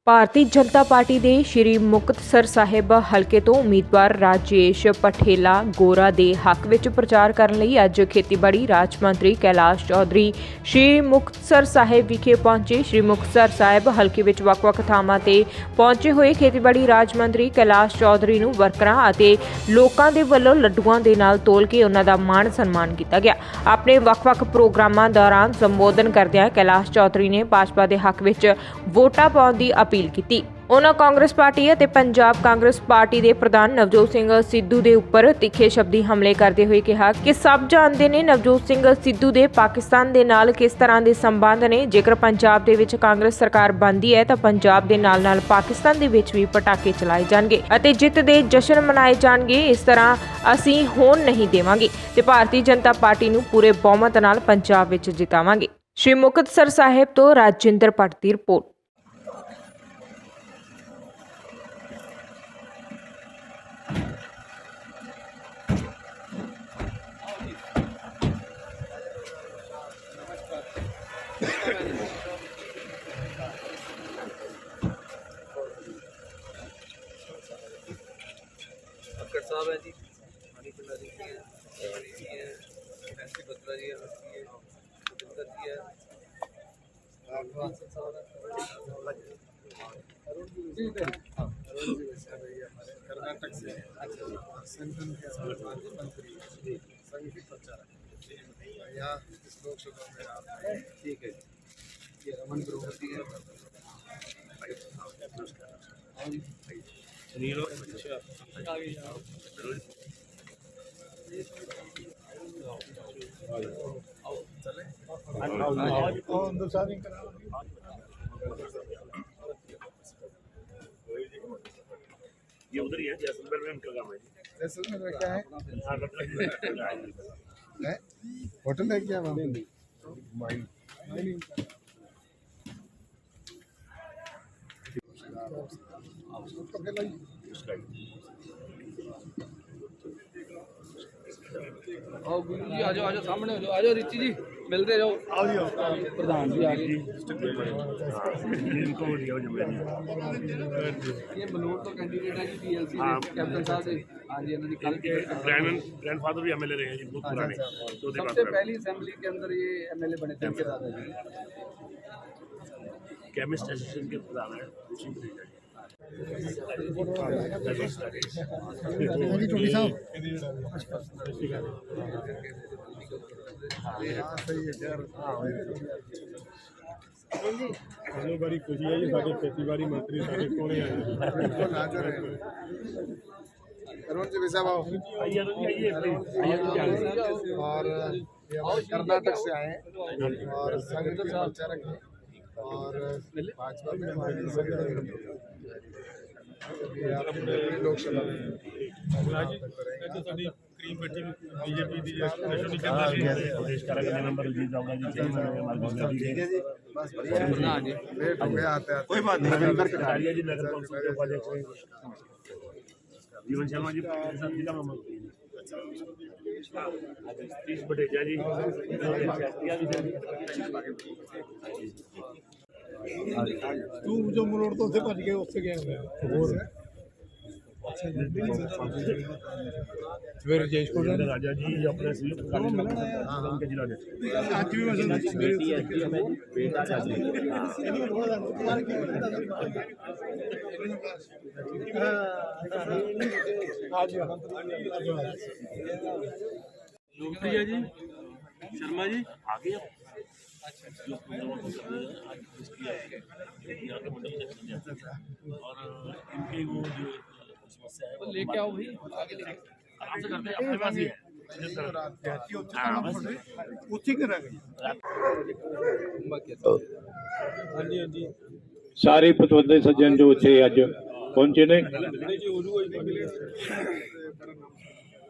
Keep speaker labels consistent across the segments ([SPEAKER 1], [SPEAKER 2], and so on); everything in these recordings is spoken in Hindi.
[SPEAKER 1] ਭਾਰਤੀ ਜਨਤਾ ਪਾਰਟੀ ਦੇ ਸ਼੍ਰੀ ਮੁਕਤਸਰ ਸਾਹਿਬ ਹਲਕੇ ਤੋਂ ਉਮੀਦਵਾਰ ਰਾਜੇਸ਼ ਪਠੇਲਾ ਗੋਰਾ ਦੇ ਹੱਕ ਵਿੱਚ ਪ੍ਰਚਾਰ ਕਰਨ ਲਈ ਅੱਜ ਖੇਤੀਬਾੜੀ ਰਾਜ ਮੰਤਰੀ ਕੈਲਾਸ਼ ਚੌਧਰੀ ਸ਼੍ਰੀ ਮੁਕਤਸਰ ਸਾਹਿਬ ਵਿਖੇ ਪਹੁੰਚੇ। ਸ਼੍ਰੀ ਮੁਕਤਸਰ ਸਾਹਿਬ ਹਲਕੇ ਵਿੱਚ ਵੱਖ-ਵੱਖ ਥਾਵਾਂ ਤੇ ਪਹੁੰਚੇ ਹੋਏ ਖੇਤੀਬਾੜੀ ਰਾਜ ਮੰਤਰੀ ਕੈਲਾਸ਼ ਚੌਧਰੀ ਨੂੰ ਵਰਕਰਾਂ ਅਤੇ ਲੋਕਾਂ ਦੇ ਵੱਲੋਂ ਲੱਡੂਆਂ ਦੇ ਨਾਲ ਤੋਲ ਕੇ ਉਹਨਾਂ ਦਾ ਮਾਣ ਸਨਮਾਨ ਕੀਤਾ ਗਿਆ। ਆਪਣੇ ਵੱਖ-ਵੱਖ ਪ੍ਰੋਗਰਾਮਾਂ ਦੌਰਾਨ ਸੰਬੋਧਨ ਕਰਦਿਆਂ ਕੈਲਾਸ਼ ਚੌਧਰੀ ਨੇ ਭਾਜਪਾ ਦੇ ਹੱਕ ਵਿੱਚ ਵੋਟਾਂ ਪਾਉਣ ਦੀ अपील की। उन्होंने कांग्रेस पार्टी और पंजाब कांग्रेस पार्टी के प्रधान नवजोत सिंह सिद्धू के उपर तिखे शब्दी हमले करते हुए कहा कि सब जानते हैं नवजोत सिंह सिद्धू के पाकिस्तान के नाल किस तरह के संबंध ने। जेकर पंजाब दे विच कांग्रेस सरकार बनती है तो पंजाब के नाल नाल पाकिस्तान दे विच भी पटाके चलाए जाएंगे और जित के जश्न मनाए जाएंगे। इस तरह असीं होण नहीं देवांगे ते भारतीय जनता पार्टी नूं पूरे बहुमत नाल पंजाब विच जितावांगे। श्री मुकतसर साहिब तो राजिंदर भट्ट की रिपोर्ट।
[SPEAKER 2] साहब है जी, हनी पिंडा जी है, फैंसी बत्रा जी है, सुजिंदर जी है, कर्नाटक से संगठन के मंत्री संगठित प्रचारक यहाँ इस लोकसभा में आप ठीक है। ये रमन ग्रोवती है।
[SPEAKER 3] ये उधर ही है जैसलमेर में उनका काम है।
[SPEAKER 2] जैसलमेर में क्या है? होटल है क्या वहाँ? आओ गुरु जी, आ जाओ सामने हो जाओ, आ जाओ रिची जी, मिलते जाओ। प्रधान जी आ गए। ये बलूर तो कैंडिडेट है जी पीएलसी के कैप्टन साहब से। हाँ जी, इन्होंने कल के
[SPEAKER 3] ग्रैंडफादर भी एमएलए रहे हैं जी, बहुत पुराने।
[SPEAKER 2] सबसे पहली असेंबली के अंदर ये एमएलए बने थे इनके दादा जी।
[SPEAKER 3] केमिस्ट एसोसिएशन के प्रधान है
[SPEAKER 4] ਸਾਨੂੰ ਬੜੀ ਖੁਸ਼ੀ ਹੈ ਜੀ ਸਾਡੇ ਖੇਤੀਬਾੜੀ ਮੰਤਰੀ ਸਾਡੇ ਕੋਲੇ ਆਏ
[SPEAKER 2] अरुण जी साहब आओ। और कर्नाटक से आए और संगठन प्रचारक हैं और भाजपा में हमारे लोकसभा में
[SPEAKER 4] ਕਰੀਮ ਬੱਚੀ ਬੀਜੇਪੀ ਦੀ
[SPEAKER 3] प्रदेश कार्यालय नंबर रजीत जावड़ा जी चेयरमैन है हमारे गवर्नर जी
[SPEAKER 2] ठीक है जी, बस बढ़िया जी, लेट हो गया आते कोई बात नहीं।
[SPEAKER 3] कटारिया जी नगर कौंसिल के उपाध्यक्ष हैं जीवन शर्मा जी साथ जिला मंत्री तीस बटेजा जी
[SPEAKER 4] ਤੂੰ ਜੋ ਮਰੋੜ ਤੋਂ ਉੱਥੇ ਭੱਜ ਗਏ ਉੱਥੇ ਗਿਆ ਹੋਰ ਫਿਰ ਰਜੇਸ਼ ਕੋਲ
[SPEAKER 3] राजा जी अपने संयुक्त के जिला
[SPEAKER 4] ਅੱਜ ਵੀ ਮੈਂ
[SPEAKER 2] लोकप्रिय जी, शर्मा जी
[SPEAKER 3] आ गए और इनके वो जो समस्या है
[SPEAKER 2] लेके आओ भाई, आगे लेके
[SPEAKER 3] आराम से करते हैं, अपने पास ही है।
[SPEAKER 4] ਉੱਥੇ ਕਰਾਂਗੇ ਹਾਂਜੀ ਹਾਂਜੀ
[SPEAKER 5] ਸਾਰੇ ਪਤਵੰਤੇ ਸੱਜਣ ਜੋ ਇੱਥੇ ਅੱਜ ਪਹੁੰਚੇ ਨੇ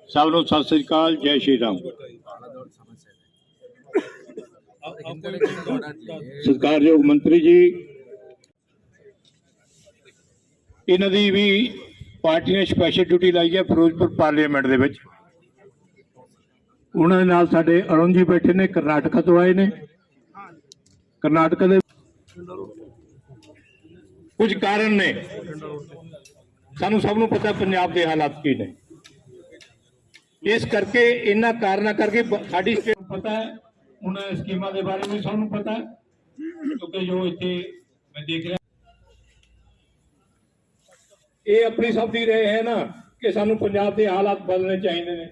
[SPEAKER 5] ਸਭ ਨੂੰ ਸਤਿ ਸ੍ਰੀ ਅਕਾਲ, ਜੈ ਸ਼੍ਰੀ ਰਾਮ। ਸਤਿਕਾਰਯੋਗ ਮੰਤਰੀ ਜੀ, ਇਹਨਾਂ ਦੀ ਵੀ ਪਾਰਟੀ ਨੇ ਸਪੈਸ਼ਲ ਡਿਊਟੀ ਲਾਈ ਹੈ ਫਿਰੋਜ਼ਪੁਰ ਪਾਰਲੀਮੈਂਟ ਦੇ ਵਿੱਚ। ਉਹਨਾਂ ਦੇ ਨਾਲ ਸਾਡੇ ਅਰੁਣ ਜੀ ਬੈਠੇ ਨੇ, ਕਰਨਾਟਕਾ ਤੋਂ ਆਏ ਨੇ। ਕਰਨਾਟਕਾ ਦੇ ਕੁਝ ਕਾਰਨ ਨੇ, ਸਾਨੂੰ ਸਭ ਨੂੰ ਪਤਾ ਪੰਜਾਬ ਦੇ ਹਾਲਾਤ ਕੀ ਨੇ। ਇਸ ਕਰਕੇ ਇਹਨਾਂ ਕਾਰਨਾਂ ਕਰਕੇ ਸਾਡੀ ਸਟੇਟ ਨੂੰ ਪਤਾ ਹੈ, ਉਹਨਾਂ ਸਕੀਮਾਂ ਦੇ ਬਾਰੇ ਵੀ ਸਾਨੂੰ ਪਤਾ ਹੈ, ਕਿਉਂਕਿ ਜੋ ਇੱਥੇ ਮੈਂ ਦੇਖ ਰਿਹਾ ਇਹ ਆਪਣੀ ਸਭ ਦੀ ਰਹੇ ਹੈ ਨਾ ਕਿ ਸਾਨੂੰ ਪੰਜਾਬ ਦੇ ਹਾਲਾਤ ਬਦਲਣੇ ਚਾਹੀਦੇ ਨੇ।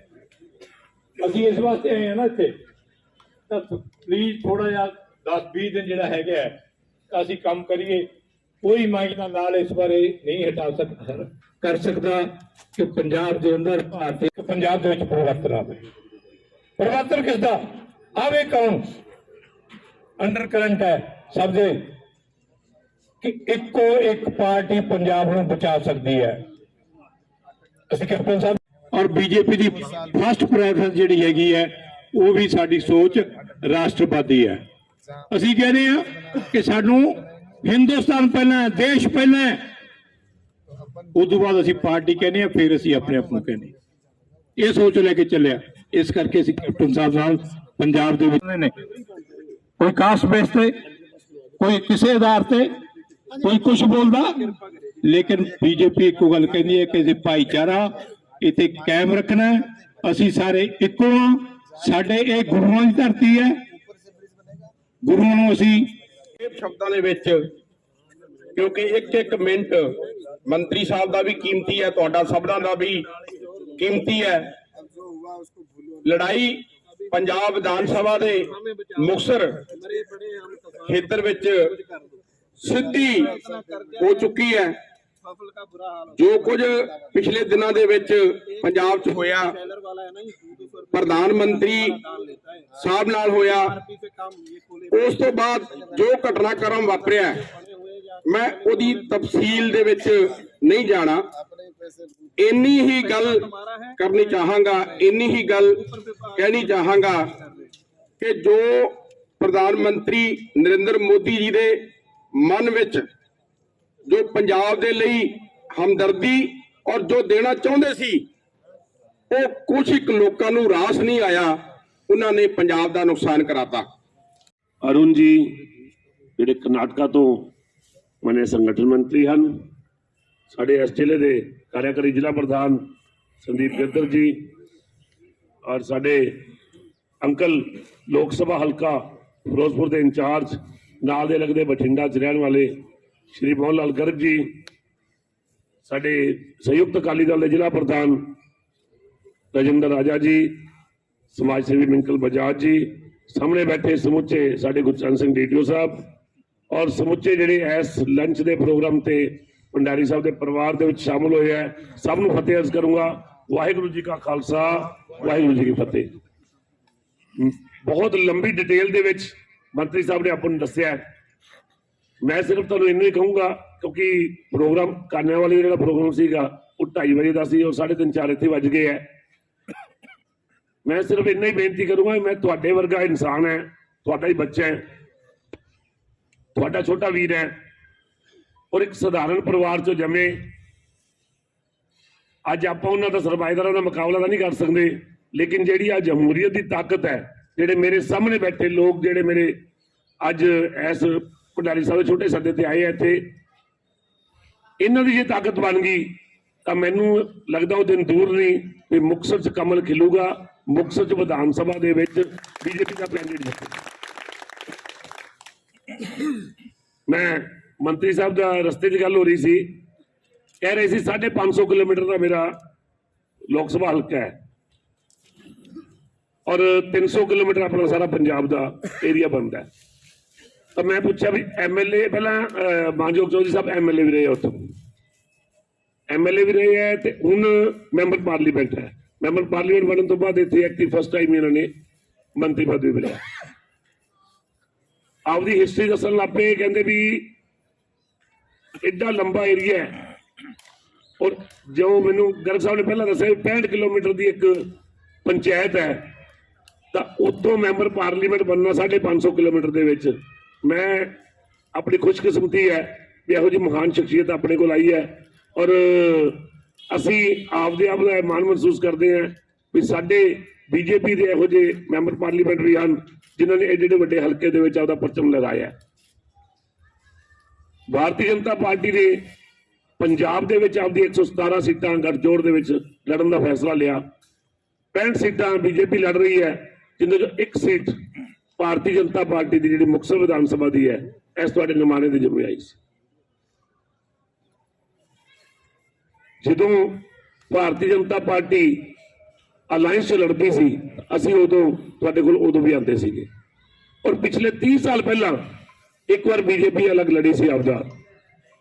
[SPEAKER 5] ਅਸੀਂ ਇਸ ਵਾਸਤੇ ਆਏ ਹਾਂ ਨਾ ਇੱਥੇ, ਤਾਂ ਪਲੀਜ਼ ਥੋੜਾ ਜਿਹਾ 10-20 ਦਿਨ ਜਿਹੜਾ ਹੈਗਾ ਅਸੀਂ ਕੰਮ ਕਰੀਏ। ਕੋਈ ਮਾਇਨਾ ਨਾਲ ਇਸ ਬਾਰੇ ਨਹੀਂ ਕਰ ਸਕਦਾ ਕਿ ਪੰਜਾਬ ਦੇ ਅੰਦਰ ਭਾਰਤੀ ਪੰਜਾਬ ਦੇ ਵਿੱਚ ਪਰਿਵਰਤਨ ਆਵੇ। ਪਰਿਵਰਤਨ ਕਿਸ ਦਾ ਆਵੇ? ਕੌਣ ਅੰਡਰ ਕਰੰਟ ਹੈ ਸਭ ਦੇ ਕਿ ਇੱਕੋ ਇੱਕ ਪਾਰਟੀ ਪੰਜਾਬ ਨੂੰ ਬਚਾ ਸਕਦੀ ਹੈ। ਅਸੀਂ ਕੈਪਟਨ ਸਾਹਿਬ ਔਰ ਬੀਜੇਪੀ ਦੀ ਫਸਟ ਪ੍ਰੈਫਰੈਂਸ ਜਿਹੜੀ ਹੈਗੀ ਹੈ ਉਹ ਵੀ ਸਾਡੀ ਸੋਚ ਰਾਸ਼ਟਰਵਾਦੀ ਹੈ। ਅਸੀਂ ਕਹਿੰਦੇ ਹਾਂ ਕਿ ਸਾਨੂੰ ਹਿੰਦੁਸਤਾਨ ਪਹਿਲਾਂ ਹੈ, ਦੇਸ਼ ਪਹਿਲਾਂ ਹੈ, ਉਸ ਤੋਂ ਬਾਅਦ ਅਸੀਂ ਪਾਰਟੀ ਕਹਿੰਦੇ ਹਾਂ, ਫਿਰ ਅਸੀਂ ਆਪਣੇ ਆਪ ਨੂੰ ਕਹਿੰਦੇ ਹਾਂ। ਇਹ ਸੋਚ ਲੈ ਕੇ ਚੱਲਿਆ। ਇਸ ਕਰਕੇ ਅਸੀਂ ਕੈਪਟਨ ਸਾਹਿਬ ਨਾਲ ਪੰਜਾਬ ਦੇ ਵਿੱਚ ਨੇ ਕੋਈ ਕਾਸਟ ਬੇਸ ਤੇ, ਕੋਈ ਕਿਸੇ ਆਧਾਰ ਤੇ, ਕੋਈ ਕੁਝ ਬੋਲਦਾ, ਲੇਕਿਨ ਬੀਜੇਪੀ ਇੱਕੋ ਗੱਲ ਕਹਿੰਦੀ ਹੈ ਕਿ ਭਾਈਚਾਰਾ ਇੱਥੇ ਕਾਇਮ ਰੱਖਣਾ। ਅਸੀਂ ਸਾਰੇ ਇੱਕੋ ਹਾਂ। ਸਾਡੇ ਇਹ ਗੁਰੂਆਂ ਦੀ ਧਰਤੀ ਹੈ। ਗੁਰੂਆਂ ਨੂੰ ਅਸੀਂ
[SPEAKER 6] ਸ਼ਬਦਾਂ ਦੇ ਵਿੱਚ, ਕਿਉਂਕਿ ਇੱਕ ਮਿੰਟ ਮੰਤਰੀ ਸਾਹਿਬ ਦਾ ਵੀ ਕੀਮਤੀ ਹੈ, ਤੁਹਾਡਾ ਸਭਨਾਂ ਦਾ ਵੀ ਕੀਮਤੀ ਹੈ। ਲੜਾਈ ਪੰਜਾਬ ਵਿਧਾਨ ਸਭਾ ਦੇ ਮੁਕਤਸਰ ਖੇਤਰ ਵਿੱਚ ਸਿੱਧੀ ਹੋ ਚੁੱਕੀ ਹੈ। ਜੋ ਕੁਝ ਪਿਛਲੇ ਦਿਨਾਂ ਦੇ ਵਿੱਚ ਪੰਜਾਬ 'ਚ ਹੋਇਆ, ਪ੍ਰਧਾਨ ਮੰਤਰੀ ਸਾਹਿਬ ਨਾਲ ਹੋਇਆ, ਉਸ ਤੋਂ ਬਾਅਦ ਜੋ ਘਟਨਾਕ੍ਰਮ ਵਾਪਰਿਆ, ਮੈਂ ਉਹਦੀ ਤਫਸੀਲ ਦੇ ਵਿੱਚ ਨਹੀਂ ਜਾਣਾ। ਇੰਨੀ ਹੀ ਗੱਲ ਕਰਨੀ ਚਾਹਾਂਗਾ, ਇੰਨੀ ਹੀ ਗੱਲ ਕਹਿਣੀ ਚਾਹਾਂਗਾ ਕਿ ਜੋ ਪ੍ਰਧਾਨ ਮੰਤਰੀ ਨਰਿੰਦਰ ਮੋਦੀ ਜੀ ਦੇ ਮਨ ਵਿੱਚ ਜੋ ਪੰਜਾਬ ਦੇ ਲਈ ਹਮਦਰਦੀ ਔਰ ਜੋ ਦੇਣਾ ਚਾਹੁੰਦੇ ਸੀ, ਉਹ ਕੁਝ ਇੱਕ ਲੋਕਾਂ ਨੂੰ ਰਾਸ ਨਹੀਂ ਆਇਆ। ਉਹਨਾਂ ਨੇ ਪੰਜਾਬ ਦਾ ਨੁਕਸਾਨ ਕਰਾਤਾ।
[SPEAKER 3] ਅਰੁਣ ਜੀ ਜਿਹੜੇ ਕਰਨਾਟਕਾ ਤੋਂ ਬਣੇ ਸੰਗਠਨ ਮੰਤਰੀ ਹਨ, ਸਾਡੇ ਇਸ ਜ਼ਿਲ੍ਹੇ ਦੇ ਕਾਰਿਆਕਾਰੀ ਜ਼ਿਲ੍ਹਾ ਪ੍ਰਧਾਨ ਸੰਦੀਪ ਗਿੱਦੜ ਜੀ, ਔਰ ਸਾਡੇ ਅੰਕਲ ਲੋਕ ਸਭਾ ਹਲਕਾ ਫਿਰੋਜ਼ਪੁਰ ਦੇ ਇੰਚਾਰਜ, ਨਾਲ ਦੇ ਲੱਗਦੇ ਬਠਿੰਡਾ 'ਚ ਰਹਿਣ ਵਾਲੇ ਸ਼੍ਰੀ ਮੋਹਨ ਲਾਲ ਗਰਗ ਜੀ, ਸਾਡੇ ਸੰਯੁਕਤ ਅਕਾਲੀ ਦਲ ਦੇ ਜ਼ਿਲ੍ਹਾ ਪ੍ਰਧਾਨ ਰਜਿੰਦਰ ਰਾਜਾ ਜੀ, ਸਮਾਜ ਸੇਵੀ ਮਿੰਕਲ ਬਜਾਜ ਜੀ, ਸਾਹਮਣੇ ਬੈਠੇ ਸਮੁੱਚੇ ਸਾਡੇ ਗੁਰਚਰਨ ਸਿੰਘ ਡੀਟੀਓ ਸਾਹਿਬ, ਔਰ ਸਮੁੱਚੇ ਜਿਹੜੇ ਇਸ ਲੰਚ ਦੇ ਪ੍ਰੋਗਰਾਮ ਤੇ ਭੰਡਾਰੀ ਸਾਹਿਬ ਦੇ ਪਰਿਵਾਰ ਦੇ ਵਿੱਚ ਸ਼ਾਮਲ ਹੋਏ ਹੈ, ਸਭ ਨੂੰ ਫਤਿਹ ਅਰਜ਼ ਕਰੂੰਗਾ। ਵਾਹਿਗੁਰੂ ਜੀ ਕਾ ਖਾਲਸਾ, ਵਾਹਿਗੁਰੂ ਜੀ ਕੀ ਫਤਿਹ। ਬਹੁਤ ਲੰਬੀ ਡਿਟੇਲ ਦੇ ਵਿੱਚ ਮੰਤਰੀ ਸਾਹਿਬ ਨੇ ਆਪਾਂ ਨੂੰ ਦੱਸਿਆ। ਮੈਂ ਸਿਰਫ ਤੁਹਾਨੂੰ ਇੰਨਾ ਹੀ ਕਹੂੰਗਾ, ਕਿਉਂਕਿ ਪ੍ਰੋਗਰਾਮ ਕਰਨੇ ਵਾਲੇ ਜਿਹੜਾ ਪ੍ਰੋਗਰਾਮ ਸੀਗਾ ਉਹ 2:30 ਵਜੇ ਦਾ ਸੀ, ਔਰ 3:30 4 ਇੱਥੇ ਵੱਜ ਗਏ ਹੈ। ਮੈਂ ਸਿਰਫ ਇੰਨਾ ਹੀ ਬੇਨਤੀ ਕਰੂੰਗਾ, ਮੈਂ ਤੁਹਾਡੇ ਵਰਗਾ ਇਨਸਾਨ ਹੈ, ਤੁਹਾਡਾ ਹੀ ਬੱਚਾ ਹੈ, ਤੁਹਾਡਾ ਛੋਟਾ ਵੀਰ ਹੈ, ਔਰ ਇੱਕ ਸਧਾਰਨ ਪਰਿਵਾਰ ਚੋਂ ਜੰਮੇ। ਅੱਜ ਆਪਾਂ ਉਹਨਾਂ ਦਾ ਸਰਮਾਏਦਾਰਾਂ ਦਾ ਮੁਕਾਬਲਾ ਤਾਂ ਨਹੀਂ ਕਰ ਸਕਦੇ, ਲੇਕਿਨ ਜਿਹੜੀ ਆ ਜਮਹੂਰੀਅਤ ਦੀ ਤਾਕਤ ਹੈ, ਜਿਹੜੇ ਮੇਰੇ ਸਾਹਮਣੇ ਬੈਠੇ ਲੋਕ, ਜਿਹੜੇ ਮੇਰੇ ਅੱਜ ਇਸ ਭੰਡਾਰੀ ਸਾਹਿਬ ਦੇ ਛੋਟੇ ਸੱਦੇ ਤੇ ਆਏ ਆ ਇੱਥੇ, ਇਹਨਾਂ ਦੀ ਜੇ ਤਾਕਤ ਬਣ ਗਈ ਤਾਂ ਮੈਨੂੰ ਲੱਗਦਾ ਉਹ ਦਿਨ ਦੂਰ ਨਹੀਂ ਵੀ ਮੁਕਤਸਰ 'ਚ ਕਮਲ ਖਿਲੂਗਾ, ਮੁਕਤਸਰ 'ਚ ਵਿਧਾਨ ਸਭਾ ਦੇ ਵਿੱਚ ਬੀਜੇਪੀ ਦਾ ਕੈਂਡੀਡੇਟ ਜਿੱਤੇਗਾ। ਮੈਂ ਮੰਤਰੀ ਸਾਹਿਬ ਦਾ ਰਸਤੇ 'ਚ ਗੱਲ ਹੋ ਰਹੀ ਸੀ, ਕਹਿ ਰਹੇ ਸੀ 550 ਕਿਲੋਮੀਟਰ ਦਾ ਮੇਰਾ ਲੋਕ ਸਭਾ ਹਲਕਾ ਹੈ, ਔਰ 300 ਕਿਲੋਮੀਟਰ ਆਪਣਾ ਸਾਰਾ ਪੰਜਾਬ ਦਾ ਏਰੀਆ ਬਣਦਾ ਹੈ। ਤਾਂ ਮੈਂ ਪੁੱਛਿਆ ਵੀ ਐਮਐਲਏ, ਪਹਿਲਾਂ ਮਾਨਯੋਗ ਚੌਧਰੀ ਸਾਹਿਬ ਐਮਐਲਏ ਵੀ ਰਹੇ, ਉੱਥੋਂ ਐਮਐਲਏ ਵੀ ਰਹੇ ਹੈ, ਤੇ ਹੁਣ ਮੈਂਬਰ ਪਾਰਲੀਮੈਂਟ ਹੈ। ਮੈਂਬਰ ਪਾਰਲੀਮੈਂਟ ਬਣਨ ਤੋਂ ਬਾਅਦ ਇੱਥੇ ਐਕਟਿਵ ਫਸਟ ਟਾਈਮ ਇਹਨਾਂ ਨੇ ਮੰਤਰੀ ਪਦ ਵੀ ਮਿਲਿਆ। ਆਪਦੀ ਹਿਸਟਰੀ ਦੱਸਣ ਲੱਗ ਪਏ, ਕਹਿੰਦੇ ਵੀ ਐਡਾ ਲੰਬਾ ਏਰੀਆ ਹੈ, ਔਰ ਜੋ ਮੈਨੂੰ ਗਰਗ ਸਾਹਿਬ ਨੇ ਪਹਿਲਾਂ ਦੱਸਿਆ 65 ਕਿਲੋਮੀਟਰ ਦੀ ਇੱਕ ਪੰਚਾਇਤ ਹੈ, ਤਾਂ ਉੱਥੋਂ ਮੈਂਬਰ ਪਾਰਲੀਮੈਂਟ ਬਣਨਾ 550 ਕਿਲੋਮੀਟਰ ਦੇ ਵਿੱਚ। ਮੈਂ ਆਪਣੀ ਖੁਸ਼ਕਿਸਮਤੀ ਹੈ ਵੀ ਇਹੋ ਜਿਹੀ ਮਹਾਨ ਸ਼ਖਸੀਅਤ ਆਪਣੇ ਕੋਲ ਆਈ ਹੈ, ਔਰ ਅਸੀਂ ਆਪਦੇ ਆਪ ਦਾ ਮਾਣ ਮਹਿਸੂਸ ਕਰਦੇ ਹਾਂ ਵੀ ਸਾਡੇ ਬੀਜੇਪੀ ਦੇ ਇਹੋ ਜਿਹੇ ਮੈਂਬਰ ਪਾਰਲੀਮੈਂਟ ਵੀ ਹਨ ਜਿਨ੍ਹਾਂ ਨੇ ਐਡੇ ਵੱਡੇ ਹਲਕੇ ਦੇ ਵਿੱਚ ਆਪਦਾ ਪਰਚਮ ਲਹਿਰਾਇਆ। ਭਾਰਤੀ ਜਨਤਾ ਪਾਰਟੀ ਨੇ ਪੰਜਾਬ ਦੇ ਵਿੱਚ ਆਪਦੀ 117 ਸੀਟਾਂ ਗੱਠਜੋੜ ਦੇ ਵਿੱਚ ਲੜਨ ਦਾ ਫੈਸਲਾ ਲਿਆ। 65 ਸੀਟਾਂ ਬੀਜੇਪੀ ਲੜ ਰਹੀ ਹੈ, ਜਿਨ੍ਹਾਂ ਚੋਂ ਇੱਕ ਸੀਟ ਭਾਰਤੀ ਜਨਤਾ ਪਾਰਟੀ ਦੀ ਜਿਹੜੀ ਮੁਕਤਸਰ ਵਿਧਾਨ ਸਭਾ ਦੀ ਹੈ, ਇਸ ਤੁਹਾਡੇ ਨੁਮਾਇੰਦੇ ਦੀ ਜ਼ਿੰਮੇਵਾਰੀ ਆਈ ਸੀ। ਜਦੋਂ ਭਾਰਤੀ ਜਨਤਾ ਪਾਰਟੀ ਅਲਾਇੰਸ 'ਚ ਲੜਦੀ ਸੀ, ਅਸੀਂ ਉਦੋਂ ਤੁਹਾਡੇ ਕੋਲ ਉਦੋਂ ਵੀ ਆਉਂਦੇ ਸੀਗੇ। ਔਰ ਪਿਛਲੇ 30 ਸਾਲ ਪਹਿਲਾਂ ਇੱਕ ਵਾਰ ਬੀਜੇਪੀ ਅਲੱਗ ਲੜੀ ਸੀ ਆਪਦਾ,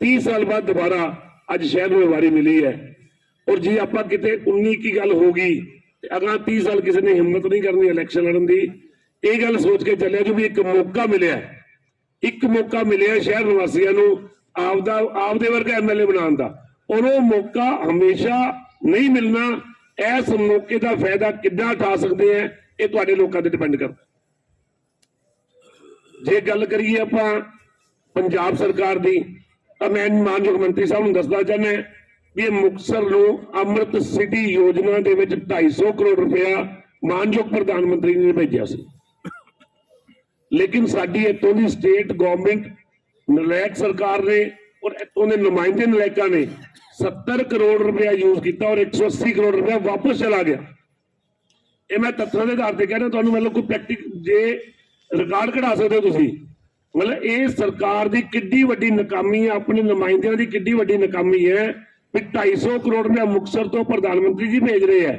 [SPEAKER 3] 30 ਸਾਲ ਬਾਅਦ ਦੁਬਾਰਾ ਅੱਜ ਸ਼ਹਿਰ ਨੂੰ ਵਾਰੀ ਮਿਲੀ ਹੈ। ਔਰ ਜੇ ਆਪਾਂ ਕਿਤੇ 19 ਕੀ ਗੱਲ ਹੋ ਗਈ ਤੇ ਅਗਲਾ 30 ਸਾਲ ਕਿਸੇ ਨੇ ਹਿੰਮਤ ਨਹੀਂ ਕਰਨੀ ਇਲੈਕਸ਼ਨ ਲੜਨ ਦੀ। ਇਹ ਗੱਲ ਸੋਚ ਕੇ ਚੱਲਿਆ ਜੋ ਵੀ ਇੱਕ ਮੌਕਾ ਮਿਲਿਆ ਸ਼ਹਿਰ ਨਿਵਾਸੀਆਂ ਨੂੰ ਆਪਦੇ ਵਰਗਾ ਐਮਐਲਏ ਬਣਾਉਣ ਦਾ, ਔਰ ਉਹ ਮੌਕਾ ਹਮੇਸ਼ਾ ਨਹੀਂ ਮਿਲਣਾ। ਇਸ ਮੌਕੇ ਦਾ ਫਾਇਦਾ ਕਿੱਦਾਂ ਉਠਾ ਸਕਦੇ ਆ, ਇਹ ਤੁਹਾਡੇ ਲੋਕਾਂ ਤੇ ਡਿਪੈਂਡ ਕਰਦਾ। ਜੇ ਗੱਲ ਕਰੀਏ ਆਪਾਂ ਪੰਜਾਬ ਸਰਕਾਰ ਦੀ, ਤਾਂ ਮੈਂ ਮਾਨਯੋਗ ਮੰਤਰੀ ਸਾਹਿਬ ਨੂੰ ਦੱਸਣਾ ਚਾਹੁੰਦਾ ਵੀ ਇਹ ਮੁਕਤਸਰ ਨੂੰ ਅੰਮ੍ਰਿਤ ਸਿਟੀ ਯੋਜਨਾ ਦੇ ਵਿੱਚ 250 ਕਰੋੜ ਰੁਪਇਆ ਮਾਨਯੋਗ ਪ੍ਰਧਾਨ ਮੰਤਰੀ ਨੇ ਭੇਜਿਆ ਸੀ। ਲੇਕਿਨ ਸਾਡੀ ਇੱਥੋਂ ਦੀ ਸਟੇਟ ਗਵਰਨਮੈਂਟ ਨਲਾਇਕ ਸਰਕਾਰ ਨੇ ਔਰ ਇੱਥੋਂ ਦੇ ਨੁਮਾਇੰਦੇ ਨਲਾਇਕਾਂ ਨੇ 70 ਕਰੋੜ ਰੁਪਇਆ ਯੂਜ਼ ਕੀਤਾ ਔਰ 180 ਕਰੋੜ ਰੁਪਇਆ ਵਾਪਸ ਚਲਾ ਗਿਆ। ਇਹ ਮੈਂ ਤੱਥਾਂ ਦੇ ਆਧਾਰ ਤੇ ਕਹਿੰਦਾ ਤੁਹਾਨੂੰ, ਮਤਲਬ ਕੋਈ ਪ੍ਰੈਕਟਿਕ ਜੇ ਰਿਕਾਰਡ ਕਢਾ ਸਕਦੇ ਹੋ ਤੁਸੀਂ। ਮਤਲਬ ਇਹ ਸਰਕਾਰ ਦੀ ਕਿੱਡੀ ਵੱਡੀ ਨਾਕਾਮੀ ਹੈ, ਆਪਣੇ ਨੁਮਾਇੰਦਿਆਂ ਦੀ ਕਿੱਡੀ ਵੱਡੀ ਨਾਕਾਮੀ ਹੈ ਵੀ 250 ਕਰੋੜ ਰੁਪਇਆ ਮੁਕਤਸਰ ਤੋਂ ਪ੍ਰਧਾਨ ਮੰਤਰੀ ਜੀ ਭੇਜ ਰਹੇ ਹੈ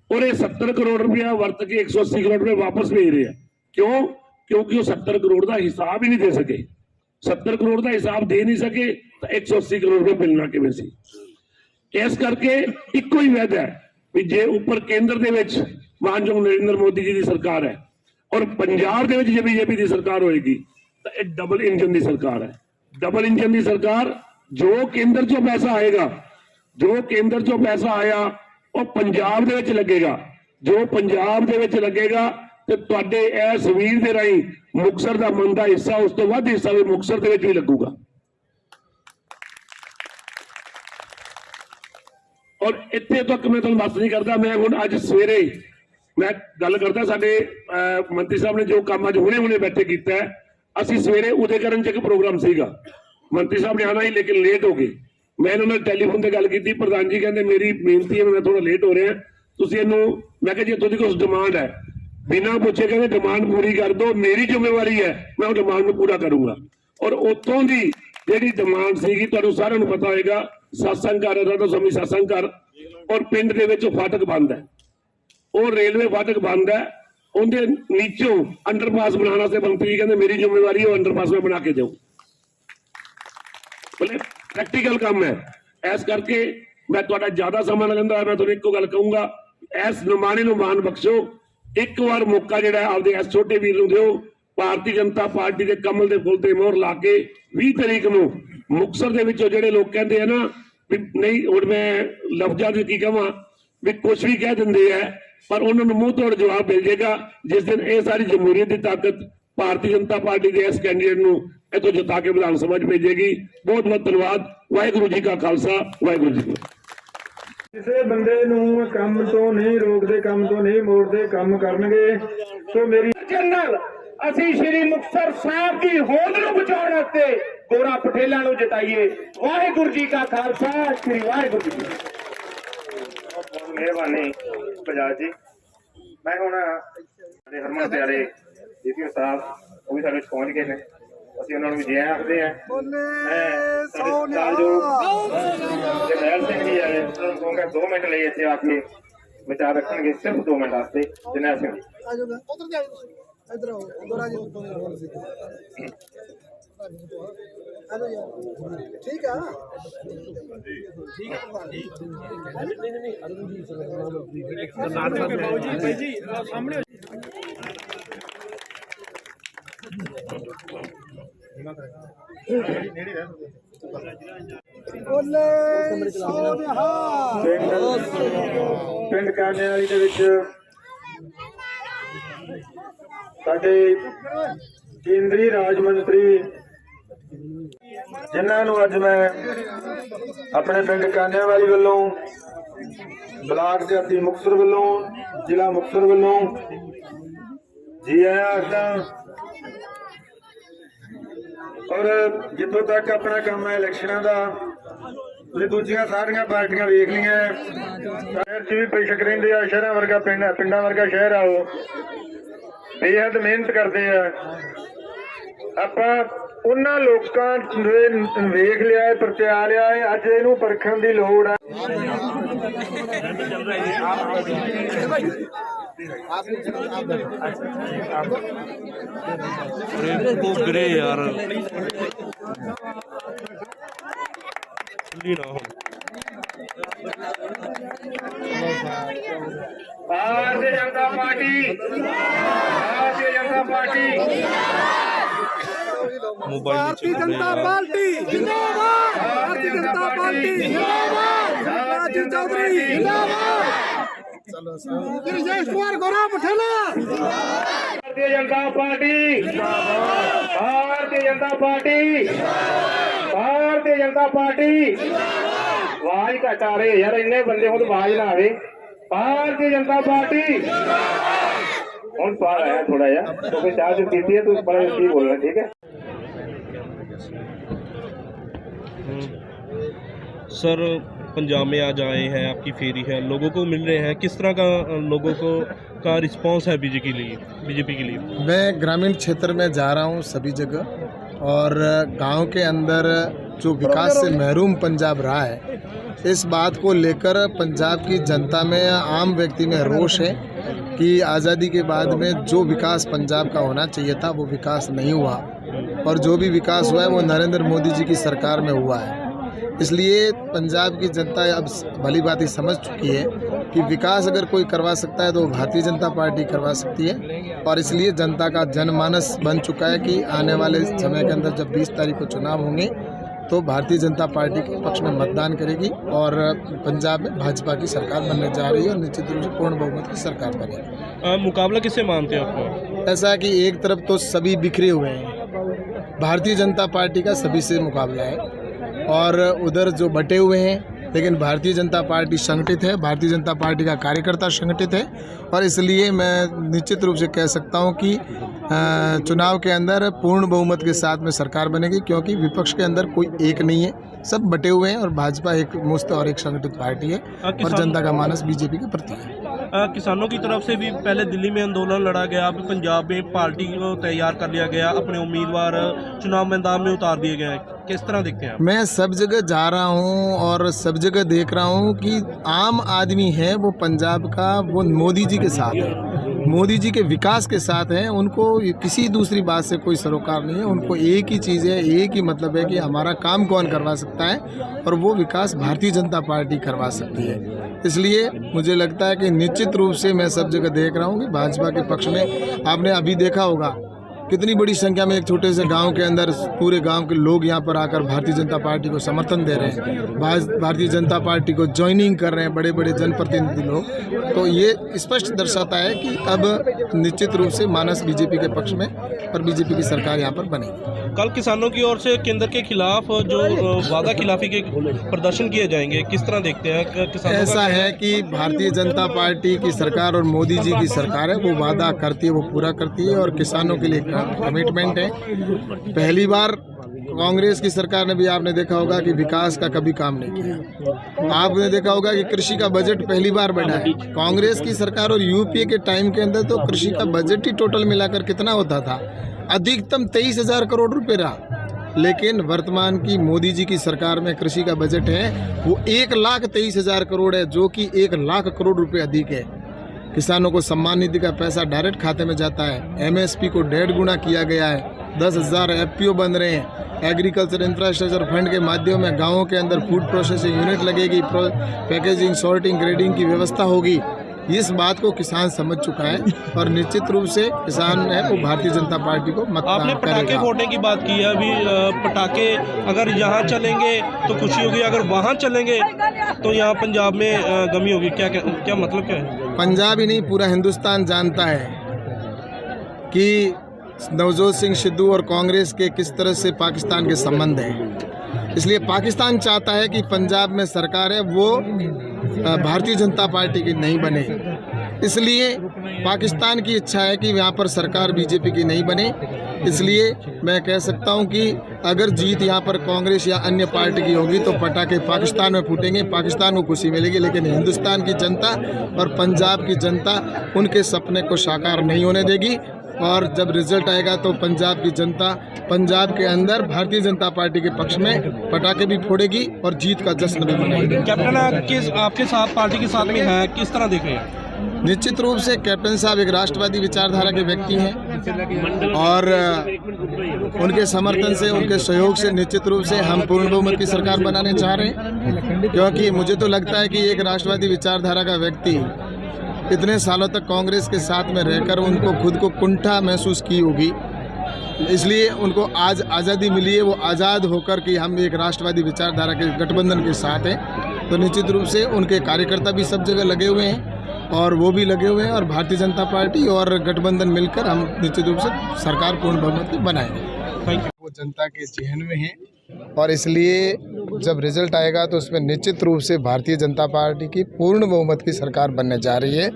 [SPEAKER 3] ਔਰ ਇਹ 70 ਕਰੋੜ ਰੁਪਇਆ ਵਰਤ ਕੇ 180 ਕਰੋੜ ਰੁਪਇਆ ਵਾਪਸ ਭੇਜ ਰਹੇ ਹੈ। ਕਿਉਂ? ਕਿਉਂਕਿ ਉਹ 70 ਕਰੋੜ ਦਾ ਹਿਸਾਬ ਹੀ ਨਹੀਂ ਦੇ ਸਕੇ। 70 ਕਰੋੜ ਦਾ ਹਿਸਾਬ ਦੇ ਨਹੀਂ ਸਕੇ ਤਾਂ 180 ਕਰੋੜ ਰੁਪਇਆ ਮਿਲਣਾ ਕਿਵੇਂ ਸੀ? ਇਸ ਕਰਕੇ ਇੱਕੋ ਹੀ ਵਾਅਦਾ ਹੈ ਵੀ ਜੇ ਉੱਪਰ ਕੇਂਦਰ ਦੇ ਵਿੱਚ ਮਾਨਯੋਗ ਨਰਿੰਦਰ ਮੋਦੀ ਜੀ ਦੀ ਸਰਕਾਰ ਹੈ ਔਰ ਪੰਜਾਬ ਦੇ ਵਿੱਚ ਜੇ ਬੀਜੇਪੀ ਦੀ ਸਰਕਾਰ ਹੋਏਗੀ ਤਾਂ ਇਹ ਡਬਲ ਇੰਜਨ ਦੀ ਸਰਕਾਰ ਹੈ। ਡਬਲ ਇੰਜਨ ਦੀ ਸਰਕਾਰ, ਜੋ ਕੇਂਦਰ ਚੋਂ ਪੈਸਾ ਆਏਗਾ, ਜੋ ਕੇਂਦਰ ਚੋਂ ਪੈਸਾ ਆਇਆ ਉਹ ਪੰਜਾਬ ਦੇ ਵਿੱਚ ਲੱਗੇਗਾ। ਜੋ ਪੰਜਾਬ ਦੇ ਵਿੱਚ ਲੱਗੇਗਾ ਤੇ ਤੁਹਾਡੇ ਇਸ ਵੀਰ ਦੇ ਰਾਹੀਂ ਮੁਕਤਸਰ ਦਾ ਮਨ ਦਾ ਹਿੱਸਾ, ਉਸ ਤੋਂ ਵੱਧ ਹਿੱਸਾ ਵੀ ਮੁਕਤਸਰ ਦੇ ਵਿੱਚ ਵੀ ਲੱਗੂਗਾ। ਔਰ ਇੱਥੇ ਤੱਕ ਮੈਂ ਤੁਹਾਨੂੰ ਦੱਸ ਨਹੀਂ ਕਰਦਾ, ਮੈਂ ਹੁਣ ਅੱਜ ਸਵੇਰੇ ਮੈਂ ਗੱਲ ਕਰਦਾ, ਸਾਡੇ ਮੰਤਰੀ ਸਾਹਿਬ ਨੇ ਜੋ ਕੰਮ ਅੱਜ ਹੁਣੇ ਬੈਠੇ ਕੀਤਾ ਹੈ। ਅਸੀਂ ਸਵੇਰੇ ਉਦੇਕਰਨ ਚ ਇੱਕ ਪ੍ਰੋਗਰਾਮ ਸੀਗਾ, ਮੰਤਰੀ ਸਾਹਿਬ ਨੇ ਆਉਣਾ ਹੀ ਲੇਕਿਨ ਲੇਟ ਹੋ ਗਏ। ਮੈਂ ਇਹਨਾਂ ਨਾਲ ਟੈਲੀਫੋਨ ਤੇ ਗੱਲ ਕੀਤੀ, ਪ੍ਰਧਾਨ ਜੀ ਕਹਿੰਦੇ ਮੇਰੀ ਬੇਨਤੀ ਹੈ, ਮੈਂ ਥੋੜਾ ਲੇਟ ਹੋ ਰਿਹਾ, ਤੁਸੀਂ ਇਹਨੂੰ, ਮੈਂ ਕਿਹਾ ਜੀ ਤੁਹਾਡੀ ਕੋਈ ਡਿਮਾਂਡ ਹੈ, ਬਿਨਾਂ ਪੁੱਛੇ ਕਹਿੰਦੇ ਡਿਮਾਂਡ ਪੂਰੀ ਕਰ ਦਿਓ, ਮੇਰੀ ਜ਼ਿੰਮੇਵਾਰੀ ਹੈ, ਮੈਂ ਉਹ ਡਿਮਾਂਡ ਨੂੰ ਪੂਰਾ ਕਰੂੰਗਾ। ਔਰ ਉੱਥੋਂ ਦੀ ਜਿਹੜੀ ਡਿਮਾਂਡ ਸੀਗੀ ਤੁਹਾਨੂੰ ਸਾਰਿਆਂ ਨੂੰ ਪਤਾ ਹੋਏਗਾ, ਸਤਸੰਗ ਘਰ ਰਾਧਾ ਸਵਾਮੀ ਸਤਸੰਗ ਘਰ ਔਰ ਪਿੰਡ ਦੇ ਵਿੱਚ ਫਾਟਕ ਬੰਦ ਹੈ, ਉਹ ਰੇਲਵੇ ਫਾਟਕ ਬੰਦ ਹੈ, ਉਹਦੇ ਨੀਚੋਂ ਅੰਡਰਪਾਸ ਬਣਾਉਣ ਵਾਸਤੇ ਮੰਤਰੀ ਕਹਿੰਦੇ ਮੇਰੀ ਜ਼ਿੰਮੇਵਾਰੀ ਉਹ ਅੰਡਰਪਾਸ ਮੈਂ ਬਣਾ ਕੇ ਜਾਊਂ। ਬੋਲੇ ਪ੍ਰੈਕਟੀਕਲ ਕੰਮ ਹੈ। ਇਸ ਕਰਕੇ ਮੈਂ ਤੁਹਾਡਾ ਜ਼ਿਆਦਾ ਸਮਾਂ ਨਾ ਲੈਂਦਾ, ਮੈਂ ਤੁਹਾਨੂੰ ਇੱਕੋ ਗੱਲ ਕਹੂੰਗਾ, ਇਸ ਨੁਮਾਇੰਦੇ ਨੂੰ ਮਾਣ ਬਖਸ਼ੋ, ਇੱਕ ਵਾਰ ਮੌਕਾ ਜਿਹੜਾ ਆਪਦੇ ਇਸ ਛੋਟੇ ਵੀਰ ਨੂੰ ਦਿਓ। ਭਾਰਤੀ ਜਨਤਾ ਪਾਰਟੀ ਦੇ ਕਮਲ ਦੇ ਫੁੱਲ ਤੇ ਮੋਹਰ ਲਾ ਕੇ 20 ਤਰੀਕ ਨੂੰ ਮੁਕਤਸਰ ਦੇ ਵਿੱਚੋਂ ਜਿਹੜੇ ਲੋਕ ਕਹਿੰਦੇ ਆ ਨਾ ਵੀ ਨਹੀਂ, ਹੁਣ ਮੈਂ ਲਫ਼ਜ਼ਾਂ ਦੇ ਕੀ ਕਹਾਂ ਵੀ ਕੁਛ ਵੀ ਕਹਿ ਦਿੰਦੇ ਆ, ਪਰ ਉਹਨਾਂ ਨੂੰ ਮੂੰਹ ਤੋੜ ਜਵਾਬ ਮਿਲ ਜਾਏਗਾ ਜਿਸ ਦਿਨ ਇਹ ਸਾਰੀ ਜਮਹੂਰੀਅਤ ਦੀ ਤਾਕਤ ਭਾਰਤੀ ਜਨਤਾ ਪਾਰਟੀ ਦੇ ਇਸ ਕੈਂਡੀਡੇਟ ਨੂੰ ਇੱਥੋਂ ਜਿਤਾ ਕੇ ਵਿਧਾਨ ਸਭਾ 'ਚ ਭੇਜੇਗੀ। ਬਹੁਤ ਬਹੁਤ ਧੰਨਵਾਦ। ਵਾਹਿਗੁਰੂ ਜੀ ਕਾ ਖਾਲਸਾ, ਵਾਹਿਗੁਰੂ ਜੀ ਕੀ ਫਤਿਹ।
[SPEAKER 4] ਕਿਸੇ ਬੰਦੇ ਨੂੰ ਕੰਮ ਤੋਂ ਨਹੀਂ ਰੋਕਦੇ, ਕੰਮ ਤੋਂ ਨਹੀਂ ਮੋੜਦੇ, ਕੰਮ ਕਰਨਗੇ। ਸੋ ਮੇਰੀ
[SPEAKER 7] ਜਨਰਲ ਅਸੀਂ ਸ਼੍ਰੀ ਮੁਕਤਸਰ ਸਾਹਿਬ ਦੀ ਹੋਂਦ ਨੂੰ ਬਚਾਉਣ ਵਾਸਤੇ ਗੋਰਾ ਪਟੇਲਾਂ ਨੂੰ ਜਿਤਾਈਏ। ਵਾਹਿਗੁਰੂ ਜੀ ਕਾ ਖਾਲਸਾ, ਸ਼੍ਰੀ ਵਾਹਿਗੁਰੂ ਜੀ ਕੀ ਫਤਿਹ।
[SPEAKER 8] ਬਹੁਤ ਮਿਹਰਬਾਨੀ ਬਜਾਜ ਜੀ। ਮੈਂ ਹੁਣ ਸਾਡੇ ਹਰਮਨ ਪਿਆਰੇ ਡੀਪੀਓ ਸਾਹਿਬ ਉਹ ਵੀ ਸਾਡੇ ਵਿੱਚ ਪਹੁੰਚ ਗਏ ਨੇ, ਅਸੀਂ ਉਹਨਾਂ ਨੂੰ ਵੀ ਜੈ ਆਖਦੇ ਹਾਂ। ਜਰਨੈਲ ਸਿੰਘ ਜੀ ਆਏ, ਉਹਨਾਂ ਨੂੰ ਕਹੂੰਗਾ 2 ਮਿੰਟ ਲਈ ਇੱਥੇ ਆ ਕੇ ਵਿਚਾਰ ਰੱਖਣਗੇ, ਸਿਰਫ 2 ਮਿੰਟ ਵਾਸਤੇ। ਜਰਨੈਲ ਸਿੰਘ ਜੀ
[SPEAKER 2] ਠੀਕ ਆ।
[SPEAKER 4] ਪਿੰਡ ਕਾਨੇ ਵਾਲੀ ਦੇ ਵਿੱਚ ਸਾਡੇ ਕੇਂਦਰੀ ਰਾਜ ਮੰਤਰੀ, ਜਿਨ੍ਹਾਂ ਨੂੰ ਅੱਜ ਮੈਂ ਆਪਣੇ ਪਿੰਡ ਕਾਨਿਆਂ ਵਾਲੀ ਵੱਲੋਂ, ਬਲਾਕ ਜਾਤੀ ਮੁਕਤਸਰ ਵੱਲੋਂ, ਜ਼ਿਲ੍ਹਾ ਮੁਕਤਸਰ ਵੱਲੋਂ ਜੀ ਆਇਆਂ ਆਖਦਾ। ਔਰ ਜਿੱਥੋਂ ਤੱਕ ਆਪਣਾ ਕੰਮ ਹੈ ਇਲੈਕਸ਼ਨਾਂ ਦਾ, ਤੇ ਦੂਜੀਆਂ ਸਾਰੀਆਂ ਪਾਰਟੀਆਂ ਵੇਖ ਲਈਆਂ। ਸ਼ਹਿਰ 'ਚ ਵੀ ਬੇਸ਼ੱਕ ਰਹਿੰਦੇ ਆ, ਸ਼ਹਿਰਾਂ ਵਰਗਾ ਪਿੰਡਾਂ ਵਰਗਾ ਸ਼ਹਿਰ ਆ, ਉਹ ਬੇਹੱਦ ਮਿਹਨਤ ਕਰਦੇ ਆ। ਆਪਾਂ ਉਹਨਾਂ ਲੋਕਾਂ ਨੂੰ ਵੇਖ ਲਿਆ ਹੈ, ਪਰਚਾ ਲਿਆ ਹੈ, ਅੱਜ ਇਹਨੂੰ ਪਰਖਣ ਦੀ ਲੋੜ ਹੈ।
[SPEAKER 9] यार
[SPEAKER 7] Bharatiya Janata party, Bharatiya Janata party,
[SPEAKER 2] Bharatiya Janata party जिंदाबाद, भारतीय जनता पार्टी जिंदाबाद, राजीव चौधरी जिंदाबाद, Brajesh Kumar Gaura पठेला,
[SPEAKER 7] Bharatiya Janata party, Bharatiya Janata party, Bharatiya Janata party. आवाज घट आ रही यार, इन्ने बंदे हो तो आवाज ना आवे। भारतीय जनता पार्टी हम सवाल आया थोड़ा यार, तो फिर चार से पीती है तो बड़ा जल्दी बोल रहा है, ठीक है।
[SPEAKER 9] सर पंजाब में आज आए हैं, आपकी फेरी है, लोगों को मिल रहे हैं, किस तरह का लोगों को का रिस्पांस है बीजेपी के लिए?
[SPEAKER 2] मैं ग्रामीण क्षेत्र में जा रहा हूँ सभी जगह, और गांव के अंदर जो विकास से महरूम पंजाब रहा है, इस बात को लेकर पंजाब की जनता में, आम व्यक्ति में रोष है कि आज़ादी के बाद में जो विकास पंजाब का होना चाहिए था वो विकास नहीं हुआ, और जो भी विकास हुआ है वो नरेंद्र मोदी जी की सरकार में हुआ है। इसलिए पंजाब की जनता अब भली भांति समझ चुकी है कि विकास अगर कोई करवा सकता है तो भारतीय जनता पार्टी करवा सकती है, और इसलिए जनता का जनमानस बन चुका है कि आने वाले समय के अंदर जब 20 तारीख को चुनाव होंगे तो भारतीय जनता पार्टी के पक्ष में मतदान करेगी, और पंजाब में भाजपा की सरकार बनने जा रही है, और निश्चित रूप से पूर्ण बहुमत की सरकार बनेगी।
[SPEAKER 9] मुकाबला किससे मानते हैं आपको?
[SPEAKER 2] ऐसा है कि एक तरफ तो सभी बिखरे हुए हैं, भारतीय जनता पार्टी का सभी से मुकाबला है, और उधर जो बटे हुए हैं, लेकिन भारतीय जनता पार्टी संगठित है, भारतीय जनता पार्टी का कार्यकर्ता संगठित है, और इसलिए मैं निश्चित रूप से कह सकता हूं कि चुनाव के अंदर पूर्ण बहुमत के साथ में सरकार बनेगी, क्योंकि विपक्ष के अंदर कोई एक नहीं है, सब बटे हुए हैं, और भाजपा एक मुस्त और एक संगठित पार्टी है, और जनता का मानस बीजेपी के प्रति है।
[SPEAKER 9] किसानों की तरफ से भी पहले दिल्ली में आंदोलन लड़ा गया, अब पंजाब में पार्टी को तैयार कर लिया गया, अपने उम्मीदवार चुनाव मैदान में उतार दिए गए, किस तरह देखते हैं आप?
[SPEAKER 2] मैं सब जगह जा रहा हूं और सब जगह देख रहा हूं कि आम आदमी है वो पंजाब का, वो मोदी जी के साथ है, मोदी जी के विकास के साथ हैं, उनको किसी दूसरी बात से कोई सरोकार नहीं है, उनको एक ही चीज़ है, एक ही मतलब है कि हमारा काम कौन करवा सकता है, और वो विकास भारतीय जनता पार्टी करवा सकती है। इसलिए मुझे लगता है कि निश्चित रूप से मैं सब जगह देख रहा हूँ कि भाजपा के पक्ष में, आपने अभी देखा होगा कितनी बड़ी संख्या में एक छोटे से गांव के अंदर पूरे गांव के लोग यहां पर आकर भारतीय जनता पार्टी को समर्थन दे रहे हैं, भारतीय जनता पार्टी को ज्वाइनिंग कर रहे हैं बड़े बड़े जनप्रतिनिधि लोग। तो ये स्पष्ट दर्शाता है कि अब निश्चित रूप से मानस बीजेपी के पक्ष में, और बीजेपी की सरकार यहाँ पर बनेगी।
[SPEAKER 9] कल किसानों की ओर से केंद्र के खिलाफ जो वादा खिलाफी के प्रदर्शन किए जाएंगे, किस तरह देखते हैं किसानों? ऐसा
[SPEAKER 2] है कि भारतीय जनता पार्टी की सरकार और मोदी जी की सरकार है, वो वादा करती है, वो पूरा करती है, और किसानों के लिए कमिटमेंट है। पहली बार कांग्रेस की सरकार ने भी, आपने देखा होगा कि विकास का कभी काम नहीं किया। आपने देखा होगा कि कृषि का बजट पहली बार बढ़ा है कांग्रेस की सरकार, और यूपीए के टाइम के अंदर तो कृषि का बजट ही टोटल मिलाकर कितना होता था, अधिकतम 23,000 करोड़ रुपए रहा। लेकिन वर्तमान की मोदी जी की सरकार में कृषि का बजट है वो 1,23,000 करोड़ है, जो कि 1,00,000 करोड़ रुपए अधिक है। किसानों को सम्मान निधि का पैसा डायरेक्ट खाते में जाता है, एमएसपी को 1.5 गुना किया गया है, 10,000 एफपीओ बन रहे हैं, एग्रीकल्चर इंफ्रास्ट्रक्चर फंड के माध्यम में गाँवों के अंदर फूड प्रोसेसिंग यूनिट लगेगी, पैकेजिंग, सॉर्टिंग, ग्रेडिंग की व्यवस्था होगी। इस बात को किसान समझ चुका है, और निश्चित रूप से किसान है वो भारतीय जनता पार्टी को मतदान
[SPEAKER 9] आपने पटाखे
[SPEAKER 2] करेगा।
[SPEAKER 9] फोड़ने की बात की है, अभी पटाखे अगर यहाँ चलेंगे तो खुशी होगी, अगर वहाँ चलेंगे तो यहाँ पंजाब में गमी होगी, क्या मतलब क्या है?
[SPEAKER 2] पंजाब ही नहीं, पूरा हिंदुस्तान जानता है कि नवजोत सिंह सिद्धू और कांग्रेस के किस तरह से पाकिस्तान के संबंध हैं। इसलिए पाकिस्तान चाहता है कि पंजाब में सरकार है वो भारतीय जनता पार्टी की नहीं बने, इसलिए पाकिस्तान की इच्छा है कि यहाँ पर सरकार बीजेपी की नहीं बने, इसलिए मैं कह सकता हूं कि अगर जीत यहाँ पर कांग्रेस या अन्य पार्टी की होगी तो पटाखे पाकिस्तान में फूटेंगे, पाकिस्तान को खुशी मिलेगी, लेकिन हिंदुस्तान की जनता और पंजाब की जनता उनके सपने को साकार नहीं होने देगी। और जब रिजल्ट आएगा तो पंजाब की जनता पंजाब के अंदर भारतीय जनता पार्टी के पक्ष में पटाखे भी फोड़ेगी और जीत का जश्न भी मनाएगी।
[SPEAKER 9] कैप्टन आपके साथ पार्टी के साथ में है, किस तरह देख रहे हैं?
[SPEAKER 2] निश्चित रूप से कैप्टन साहब एक राष्ट्रवादी विचारधारा के व्यक्ति हैं और उनके समर्थन से, उनके सहयोग से निश्चित रूप से हम पूर्ण बहुमत की सरकार बनाने चाह रहे हैं, क्योंकि मुझे तो लगता है कि एक राष्ट्रवादी विचारधारा का व्यक्ति इतने सालों तक कांग्रेस के साथ में रहकर उनको खुद को कुंठा महसूस की होगी, इसलिए उनको आज आज़ादी मिली है, वो आज़ाद होकर कि हम एक राष्ट्रवादी विचारधारा के गठबंधन के साथ हैं। तो निश्चित रूप से उनके कार्यकर्ता भी सब जगह लगे हुए हैं और वो भी लगे हुए हैं और भारतीय जनता पार्टी और गठबंधन मिलकर हम निश्चित रूप से सरकार पूर्ण बहुमत की बनाएंगे। वो जनता के चेहन में हैं और इसलिए जब रिजल्ट आएगा तो उसमें निश्चित रूप से भारतीय जनता पार्टी की पूर्ण बहुमत की सरकार बनने जा रही है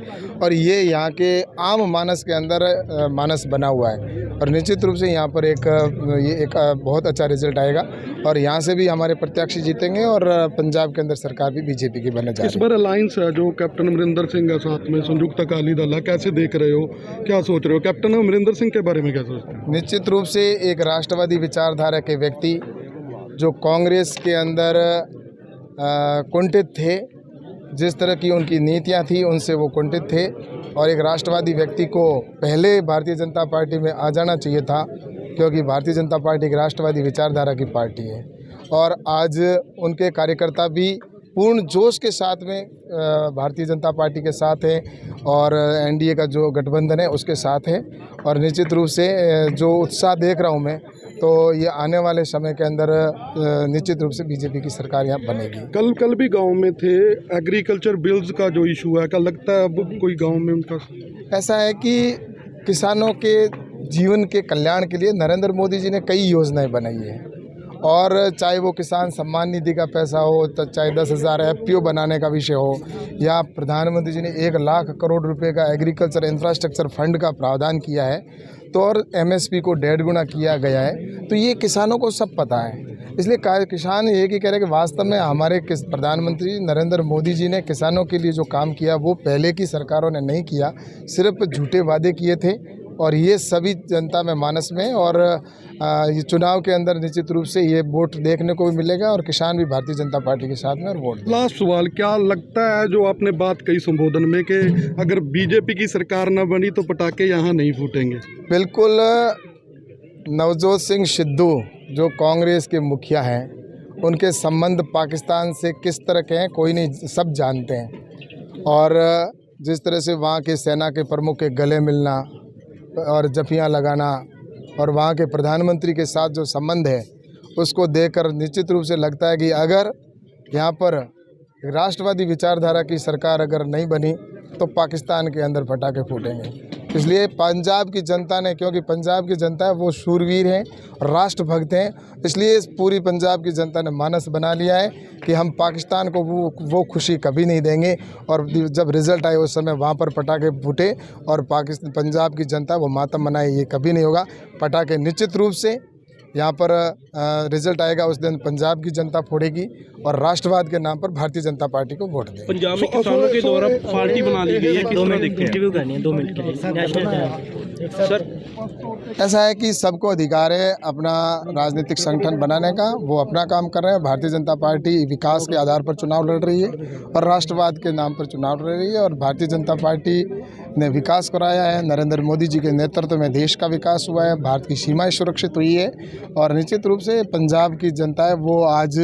[SPEAKER 2] और ये यहाँ के आम मानस के अंदर मानस बना हुआ है और निश्चित रूप से यहाँ पर एक बहुत अच्छा रिजल्ट आएगा और यहाँ से भी हमारे प्रत्याशी जीतेंगे और पंजाब के अंदर सरकार भी बीजेपी की बनने जा रही है।
[SPEAKER 10] इस बार अलायंस है जो कैप्टन अमरिंदर सिंह के साथ में संयुक्त अकाली दल है, कैसे देख रहे हो, क्या सोच रहे हो? कैप्टन अमरिंदर सिंह के बारे में क्या सोचते हैं?
[SPEAKER 2] निश्चित रूप से एक राष्ट्रवादी विचारधारा के व्यक्ति जो कांग्रेस के अंदर कुंठित थे, जिस तरह की उनकी नीतियां थी उनसे वो कुंठित थे और एक राष्ट्रवादी व्यक्ति को पहले भारतीय जनता पार्टी में आ जाना चाहिए था, क्योंकि भारतीय जनता पार्टी एक राष्ट्रवादी विचारधारा की पार्टी है और आज उनके कार्यकर्ता भी पूर्ण जोश के साथ में भारतीय जनता पार्टी के साथ हैं और एनडीए का जो गठबंधन है उसके साथ है और निश्चित रूप से जो उत्साह देख रहा हूं मैं, तो ये आने वाले समय के अंदर निश्चित रूप से बीजेपी की सरकार यहाँ बनेगी।
[SPEAKER 10] कल भी गांव में थे, एग्रीकल्चर बिल्स का जो इशू है, क्या लगता है अब कोई गांव में उनका? ऐसा है कि किसानों के जीवन के कल्याण के लिए नरेंद्र मोदी जी ने कई योजनाएं बनाई हैं और चाहे वो किसान सम्मान निधि का पैसा हो, तो चाहे 10,000 FPO बनाने का विषय हो, या प्रधानमंत्री जी ने 1 लाख करोड़ रुपए का एग्रीकल्चर इंफ्रास्ट्रक्चर फंड का प्रावधान किया है, तो और MSP को 1.5 गुना किया गया है। तो ये किसानों को सब पता है, इसलिए किसान ये कि कह रहे हैं कि वास्तव में हमारे प्रधानमंत्री नरेंद्र मोदी जी ने किसानों के लिए जो काम किया वो पहले की सरकारों ने नहीं किया, सिर्फ झूठे वादे किए थे और ये सभी जनता में मानस में और ये चुनाव के अंदर निश्चित रूप से ये वोट देखने को भी मिलेगा और किसान भी भारतीय जनता पार्टी के साथ में और वोट। लास्ट सवाल, क्या लगता है जो आपने बात कही संबोधन में कि अगर बीजेपी की सरकार न बनी तो पटाखे यहाँ नहीं फूटेंगे?
[SPEAKER 2] बिल्कुल, नवजोत सिंह सिद्धू जो कांग्रेस के मुखिया हैं, उनके संबंध पाकिस्तान से किस तरह के हैं कोई नहीं, सब जानते हैं और जिस तरह से वहाँ के सेना के प्रमुख के गले मिलना और जफियाँ लगाना और वहाँ के प्रधानमंत्री के साथ जो संबंध है उसको देखकर निश्चित रूप से लगता है कि अगर यहाँ पर राष्ट्रवादी विचारधारा की सरकार अगर नहीं बनी तो पाकिस्तान के अंदर पटाखे फूटेंगे। इसलिए पंजाब की जनता ने, क्योंकि पंजाब की जनता है वो शूरवीर हैं, राष्ट्रभक्त हैं, इसलिए पूरी पंजाब की जनता ने मानस बना लिया है कि हम पाकिस्तान को वो खुशी कभी नहीं देंगे और जब रिज़ल्ट आए उस समय वहाँ पर पटाखे फूटे और पंजाब की जनता वो मातम मनाए, ये कभी नहीं होगा। पटाखे निश्चित रूप से यहाँ पर रिजल्ट आएगा उस दिन पंजाब की जनता फोड़ेगी और राष्ट्रवाद के नाम पर भारतीय जनता पार्टी को वोट देगी।
[SPEAKER 9] पंजाब में किसानों के द्वारा पार्टी बना ली गई है, किस तरह देखते हैं?
[SPEAKER 11] इंटरव्यू करनी है 2 मिनट के लिए
[SPEAKER 9] सर,
[SPEAKER 2] ऐसा है कि सबको अधिकार है अपना राजनीतिक संगठन बनाने का, वो अपना काम कर रहे हैं। भारतीय जनता पार्टी विकास के आधार पर चुनाव लड़ रही है और राष्ट्रवाद के नाम पर चुनाव लड़ रही है और भारतीय जनता पार्टी ने विकास कराया है। नरेंद्र मोदी जी के नेतृत्व में देश का विकास हुआ है, भारत की सीमाएं सुरक्षित हुई है और निश्चित रूप से पंजाब की जनता है वो आज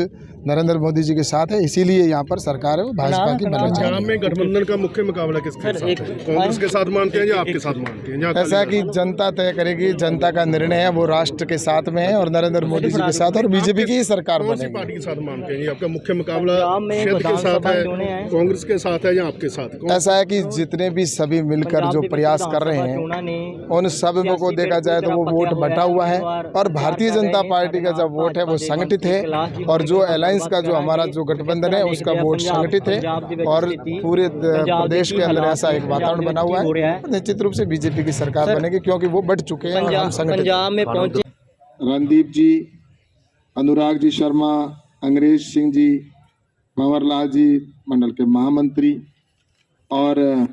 [SPEAKER 2] नरेंद्र मोदी जी के साथ है, इसीलिए यहाँ पर सरकार है वो भाजपा की बनना चाहिए।
[SPEAKER 10] पंजाब में गठबंधन का मुख्य मुकाबला किसके साथ है? कांग्रेस के साथ मानते हैं या आपके साथ मानते हैं?
[SPEAKER 2] ऐसा है कि जनता तय करेगी, जनता का निर्णय है, वो राष्ट्र के साथ में है और नरेंद्र मोदी जी के साथ और बीजेपी की ही सरकार बनेगी।
[SPEAKER 10] पार्टी के साथ मानते हैं? आपका मुख्य मुकाबला क्षेत्र के साथ है, कांग्रेस के साथ है या आपके साथ?
[SPEAKER 2] ऐसा है कि जितने भी सभी मिलकर जो प्रयास कर रहे हैं उन सब को देखा जाए तो वो वोट बटा हुआ है और भारतीय जनता पार्टी का जब वोट है वो संगठित है और जो अलायंस
[SPEAKER 10] अलायंस का जो हमारा जो गठबंधन है उसका वोट संगठित है और पूरे प्रदेश के अंदर ऐसा एक वातावरण बना हुआ है। निश्चित रूप से बीजेपी की सरकार बनेगी क्योंकि वो बढ़ चुके हैं और हम संगठित।
[SPEAKER 11] पंजाब में पहुंचे
[SPEAKER 4] रणदीप जी, अनुराग जी शर्मा, अंग्रेज सिंह जी, भंवरलाल जी मंडल के महामंत्री, और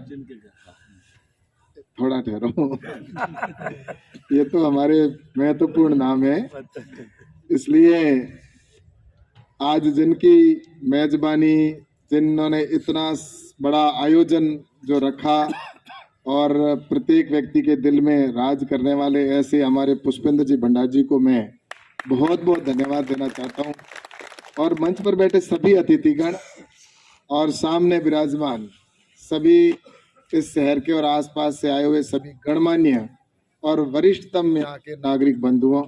[SPEAKER 4] थोड़ा ठहरो ये तो हमारे महत्वपूर्ण नाम है, इसलिए आज जिनकी मेजबानी, जिन्होंने इतना बड़ा आयोजन जो रखा और प्रत्येक व्यक्ति के दिल में राज करने वाले ऐसे हमारे पुष्पेंद्र जी भंडार जी को मैं बहुत बहुत धन्यवाद देना चाहता हूं, और मंच पर बैठे सभी अतिथिगण और सामने विराजमान सभी इस शहर के और आसपास से आए हुए सभी गणमान्य और वरिष्ठतम यहाँ के नागरिक बंधुओं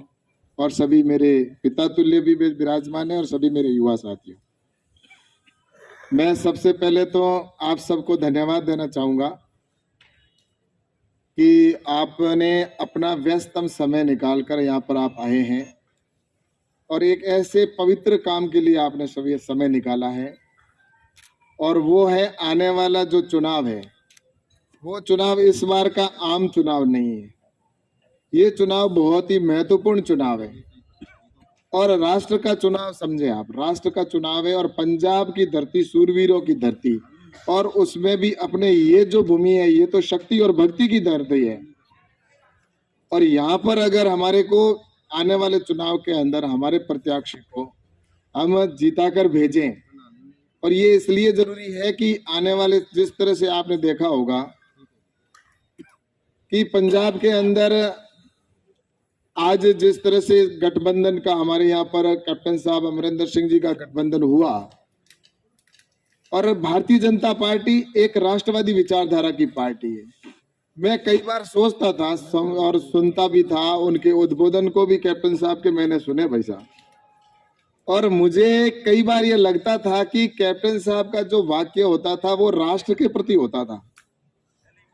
[SPEAKER 4] और सभी मेरे पिता तुल्य भी विराजमान है और सभी मेरे युवा साथियों, मैं सबसे पहले तो आप सबको धन्यवाद देना चाहूँगा कि आपने अपना व्यस्ततम समय निकालकर यहाँ पर आप आए हैं और एक ऐसे पवित्र काम के लिए आपने सभी समय निकाला है, और वो है आने वाला जो चुनाव है, वो चुनाव इस बार का आम चुनाव नहीं है, ये चुनाव बहुत ही महत्वपूर्ण चुनाव है और राष्ट्र का चुनाव समझे आप, राष्ट्र का चुनाव है और पंजाब की धरती सूरवीरों की धरती, और उसमें भी अपने ये जो भूमि है ये तो शक्ति और भक्ति की धरती है, और यहाँ पर अगर हमारे को आने वाले चुनाव के अंदर हमारे प्रत्याशी को हम जीताकर भेजें, और ये इसलिए जरूरी है कि आने वाले जिस तरह से आपने देखा होगा कि पंजाब के अंदर आज जिस तरह से गठबंधन का हमारे यहाँ पर कैप्टन साहब अमरिंदर सिंह जी का गठबंधन हुआ, और भारतीय जनता पार्टी एक राष्ट्रवादी विचारधारा की पार्टी है। मैं कई बार सोचता था और सुनता भी था, उनके उद्बोधन को भी कैप्टन साहब के मैंने सुने भाई साहब, और मुझे कई बार ये लगता था कि कैप्टन साहब का जो वाक्य होता था वो राष्ट्र के प्रति होता था,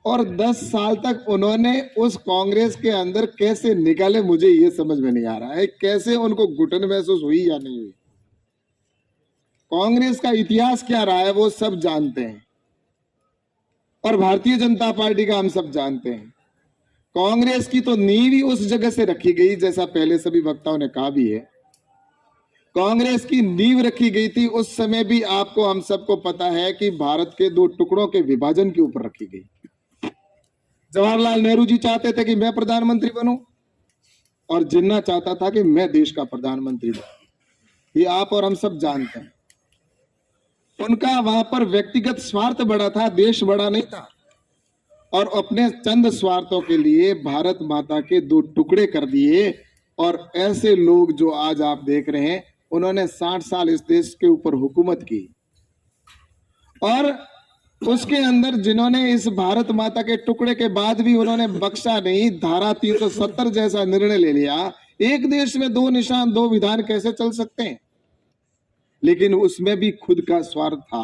[SPEAKER 4] और 10 साल तक उन्होंने उस कांग्रेस के अंदर कैसे निकाले मुझे ये समझ में नहीं आ रहा है, कैसे उनको घुटन महसूस हुई या नहीं हुई। कांग्रेस का इतिहास क्या रहा है वो सब जानते हैं, और भारतीय जनता पार्टी का हम सब जानते हैं। कांग्रेस की तो नींव ही उस जगह से रखी गई, जैसा पहले सभी वक्ताओं ने कहा भी है, कांग्रेस की नींव रखी गई थी उस समय भी, आपको हम सबको पता है कि भारत के 2 टुकड़ों के विभाजन के ऊपर रखी गई। जवाहरलाल नेहरू जी चाहते थे कि मैं प्रधानमंत्री बनूं, और जिन्ना चाहता था कि मैं देश का प्रधानमंत्री बनूं, ये आप और हम सब जानते हैं। उनका वहां पर व्यक्तिगत स्वार्थ बड़ा था, देश बड़ा नहीं था, और अपने चंद स्वार्थों के लिए भारत माता के 2 टुकड़े कर दिए। और ऐसे लोग जो आज आप देख रहे हैं, उन्होंने 60 साल इस देश के ऊपर हुकूमत की, और उसके अंदर जिन्होंने इस भारत माता के टुकड़े के बाद भी उन्होंने बख्शा नहीं, धारा 370 जैसा निर्णय ले लिया। एक देश में 2 निशान 2 विधान कैसे चल सकते हैं, लेकिन उसमें भी खुद का स्वार्थ था।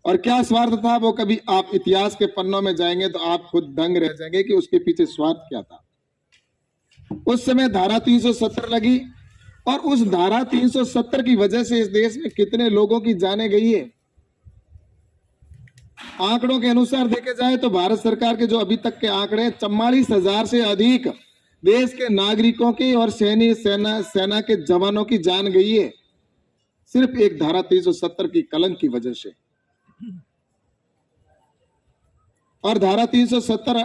[SPEAKER 4] और क्या स्वार्थ था वो कभी आप इतिहास के पन्नों में जाएंगे तो आप खुद दंग रह जाएंगे कि उसके पीछे स्वार्थ क्या था। उस समय धारा 370 लगी, और उस धारा 370 की वजह से इस देश में कितने लोगों की जाने गई है। आंकड़ों के अनुसार देखे जाए तो भारत सरकार के जो अभी तक के आंकड़े, 44,000 से अधिक देश के नागरिकों की और सेना के जवानों की जान गई है, सिर्फ एक धारा 370 की कलंक की वजह से। और धारा 370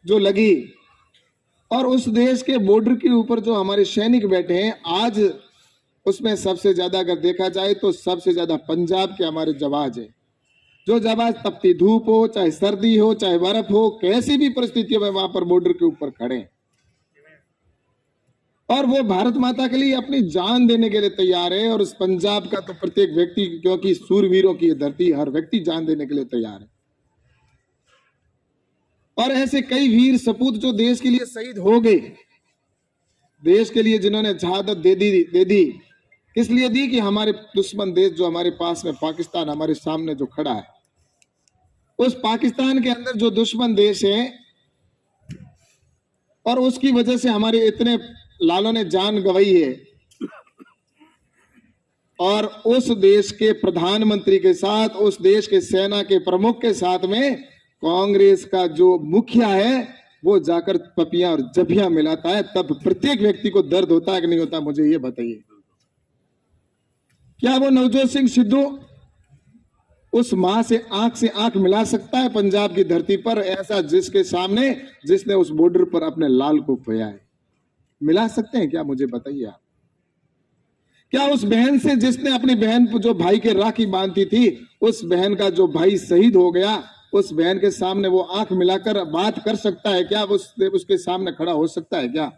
[SPEAKER 4] जो लगी, और उस देश के बॉर्डर के ऊपर जो हमारे सैनिक बैठे हैं, आज उसमें सबसे ज्यादा अगर देखा जाए तो सबसे ज्यादा पंजाब के हमारे जवान हैं, जो जवान तपती धूप हो, चाहे सर्दी हो, चाहे बर्फ हो, कैसी भी परिस्थितियों में वहां पर बॉर्डर के ऊपर खड़े हैं, और वो भारत माता के लिए अपनी जान देने के लिए तैयार है। और उस पंजाब का तो प्रत्येक व्यक्ति, क्योंकि सूरवीरों की धरती, हर व्यक्ति जान देने के लिए तैयार है। और ऐसे कई वीर सपूत जो देश के लिए शहीद हो गए, देश के लिए जिन्होंने शहादत दे दी, किस लिए दी कि हमारे दुश्मन देश जो हमारे पास में पाकिस्तान हमारे सामने जो खड़ा है, उस पाकिस्तान के अंदर जो दुश्मन देश है, और उसकी वजह से हमारे इतने लालों ने जान गंवाई है,
[SPEAKER 10] और उस देश के प्रधानमंत्री के साथ, उस देश के सेना के प्रमुख के साथ में कांग्रेस का जो मुखिया है वो जाकर पपियां और जबियां मिलाता है, तब प्रत्येक व्यक्ति को दर्द होता है कि नहीं होता? मुझे ये बताइए, क्या वो नवजोत सिंह सिद्धू उस मां से आंख मिला सकता है पंजाब की धरती पर, ऐसा जिसके सामने, जिसने उस बॉर्डर पर अपने लाल को खोया है? मिला सकते हैं क्या? मुझे बताइए आप। क्या उस बहन से, जिसने अपनी बहन जो भाई के राखी बांधती थी, उस बहन का जो भाई शहीद हो गया, उस बहन के सामने वो आंख मिलाकर बात कर सकता है क्या? उसके सामने खड़ा हो सकता है क्या?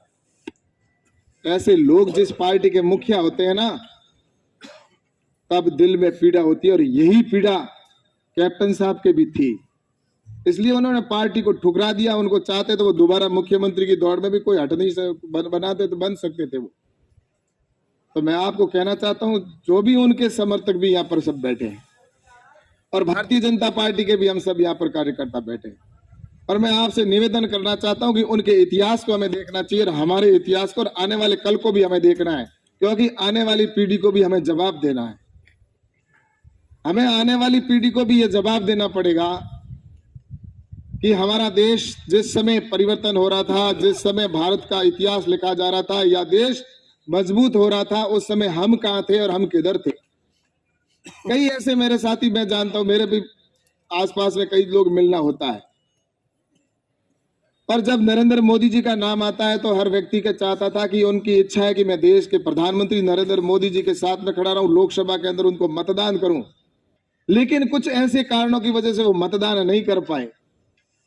[SPEAKER 10] ऐसे लोग जिस पार्टी के मुखिया होते हैं ना, तब दिल में पीड़ा होती है, और यही पीड़ा कैप्टन साहब के भी थी, इसलिए उन्होंने पार्टी को ठुकरा दिया। उनको चाहते तो वो दोबारा मुख्यमंत्री की दौड़ में भी कोई हट नहीं बनाते तो बन सकते थे वो। तो मैं आपको कहना चाहता हूं, जो भी उनके समर्थक भी यहाँ पर सब बैठे हैं, और भारतीय जनता पार्टी के भी हम सब यहाँ पर कार्यकर्ता बैठे हैं, और मैं आपसे निवेदन करना चाहता हूं कि उनके इतिहास को हमें देखना चाहिए, और हमारे इतिहास को और आने वाले कल को भी हमें देखना है, क्योंकि आने वाली पीढ़ी को भी हमें जवाब देना है। हमें आने वाली पीढ़ी को भी यह जवाब देना पड़ेगा कि हमारा देश जिस समय परिवर्तन हो रहा था, जिस समय भारत का इतिहास लिखा जा रहा था या देश मजबूत हो रहा था, उस समय हम कहां थे और हम किधर थे। कई ऐसे मेरे साथी, मैं जानता हूं, मेरे भी आसपास में कई लोग मिलना होता है, पर जब नरेंद्र मोदी जी का नाम आता है तो हर व्यक्ति का चाहता था कि उनकी इच्छा है कि मैं देश के प्रधानमंत्री नरेंद्र मोदी जी के साथ में खड़ा रहूं, लोकसभा के अंदर उनको मतदान करूं, लेकिन कुछ ऐसे कारणों की वजह से वो मतदान नहीं कर पाए।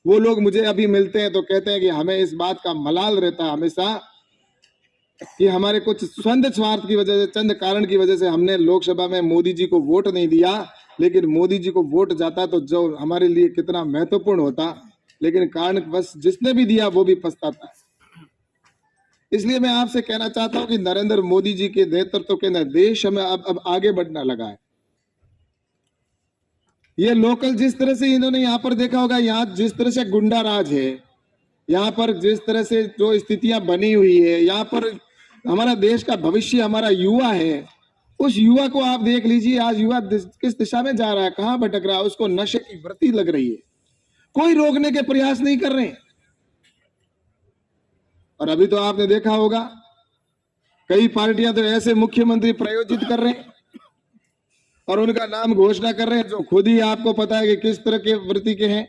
[SPEAKER 10] वो लोग मुझे अभी मिलते हैं तो कहते हैं कि हमें इस बात का मलाल रहता है हमेशा कि हमारे कुछ स्वंद स्वार्थ की वजह से, चंद कारण की वजह से हमने लोकसभा में मोदी जी को वोट नहीं दिया, लेकिन मोदी जी को वोट जाता तो जो हमारे लिए कितना महत्वपूर्ण होता, लेकिन कारण बस जिसने भी दिया वो भी पछताता है। इसलिए मैं आपसे कहना चाहता हूं कि नरेंद्र मोदी जी के नेतृत्व के अंदर देश हमें अब आगे बढ़ना लगा है। ये लोकल जिस तरह से इन्होंने यहाँ पर देखा होगा, यहाँ जिस तरह से गुंडा राज है, यहाँ पर जिस तरह से जो स्थितियां बनी हुई है, यहाँ पर हमारा देश का भविष्य हमारा युवा है, उस युवा को आप देख लीजिए, आज युवा किस दिशा में जा रहा है, कहां भटक रहा है, उसको नशे की वृत्ति लग रही है, कोई रोकने के प्रयास नहीं कर रहे। और अभी तो आपने देखा होगा कई पार्टियां तो ऐसे मुख्यमंत्री प्रायोजित कर रहे हैं और उनका नाम घोषणा कर रहे हैं जो खुद ही आपको पता है कि किस तरह के वृत्ति के हैं।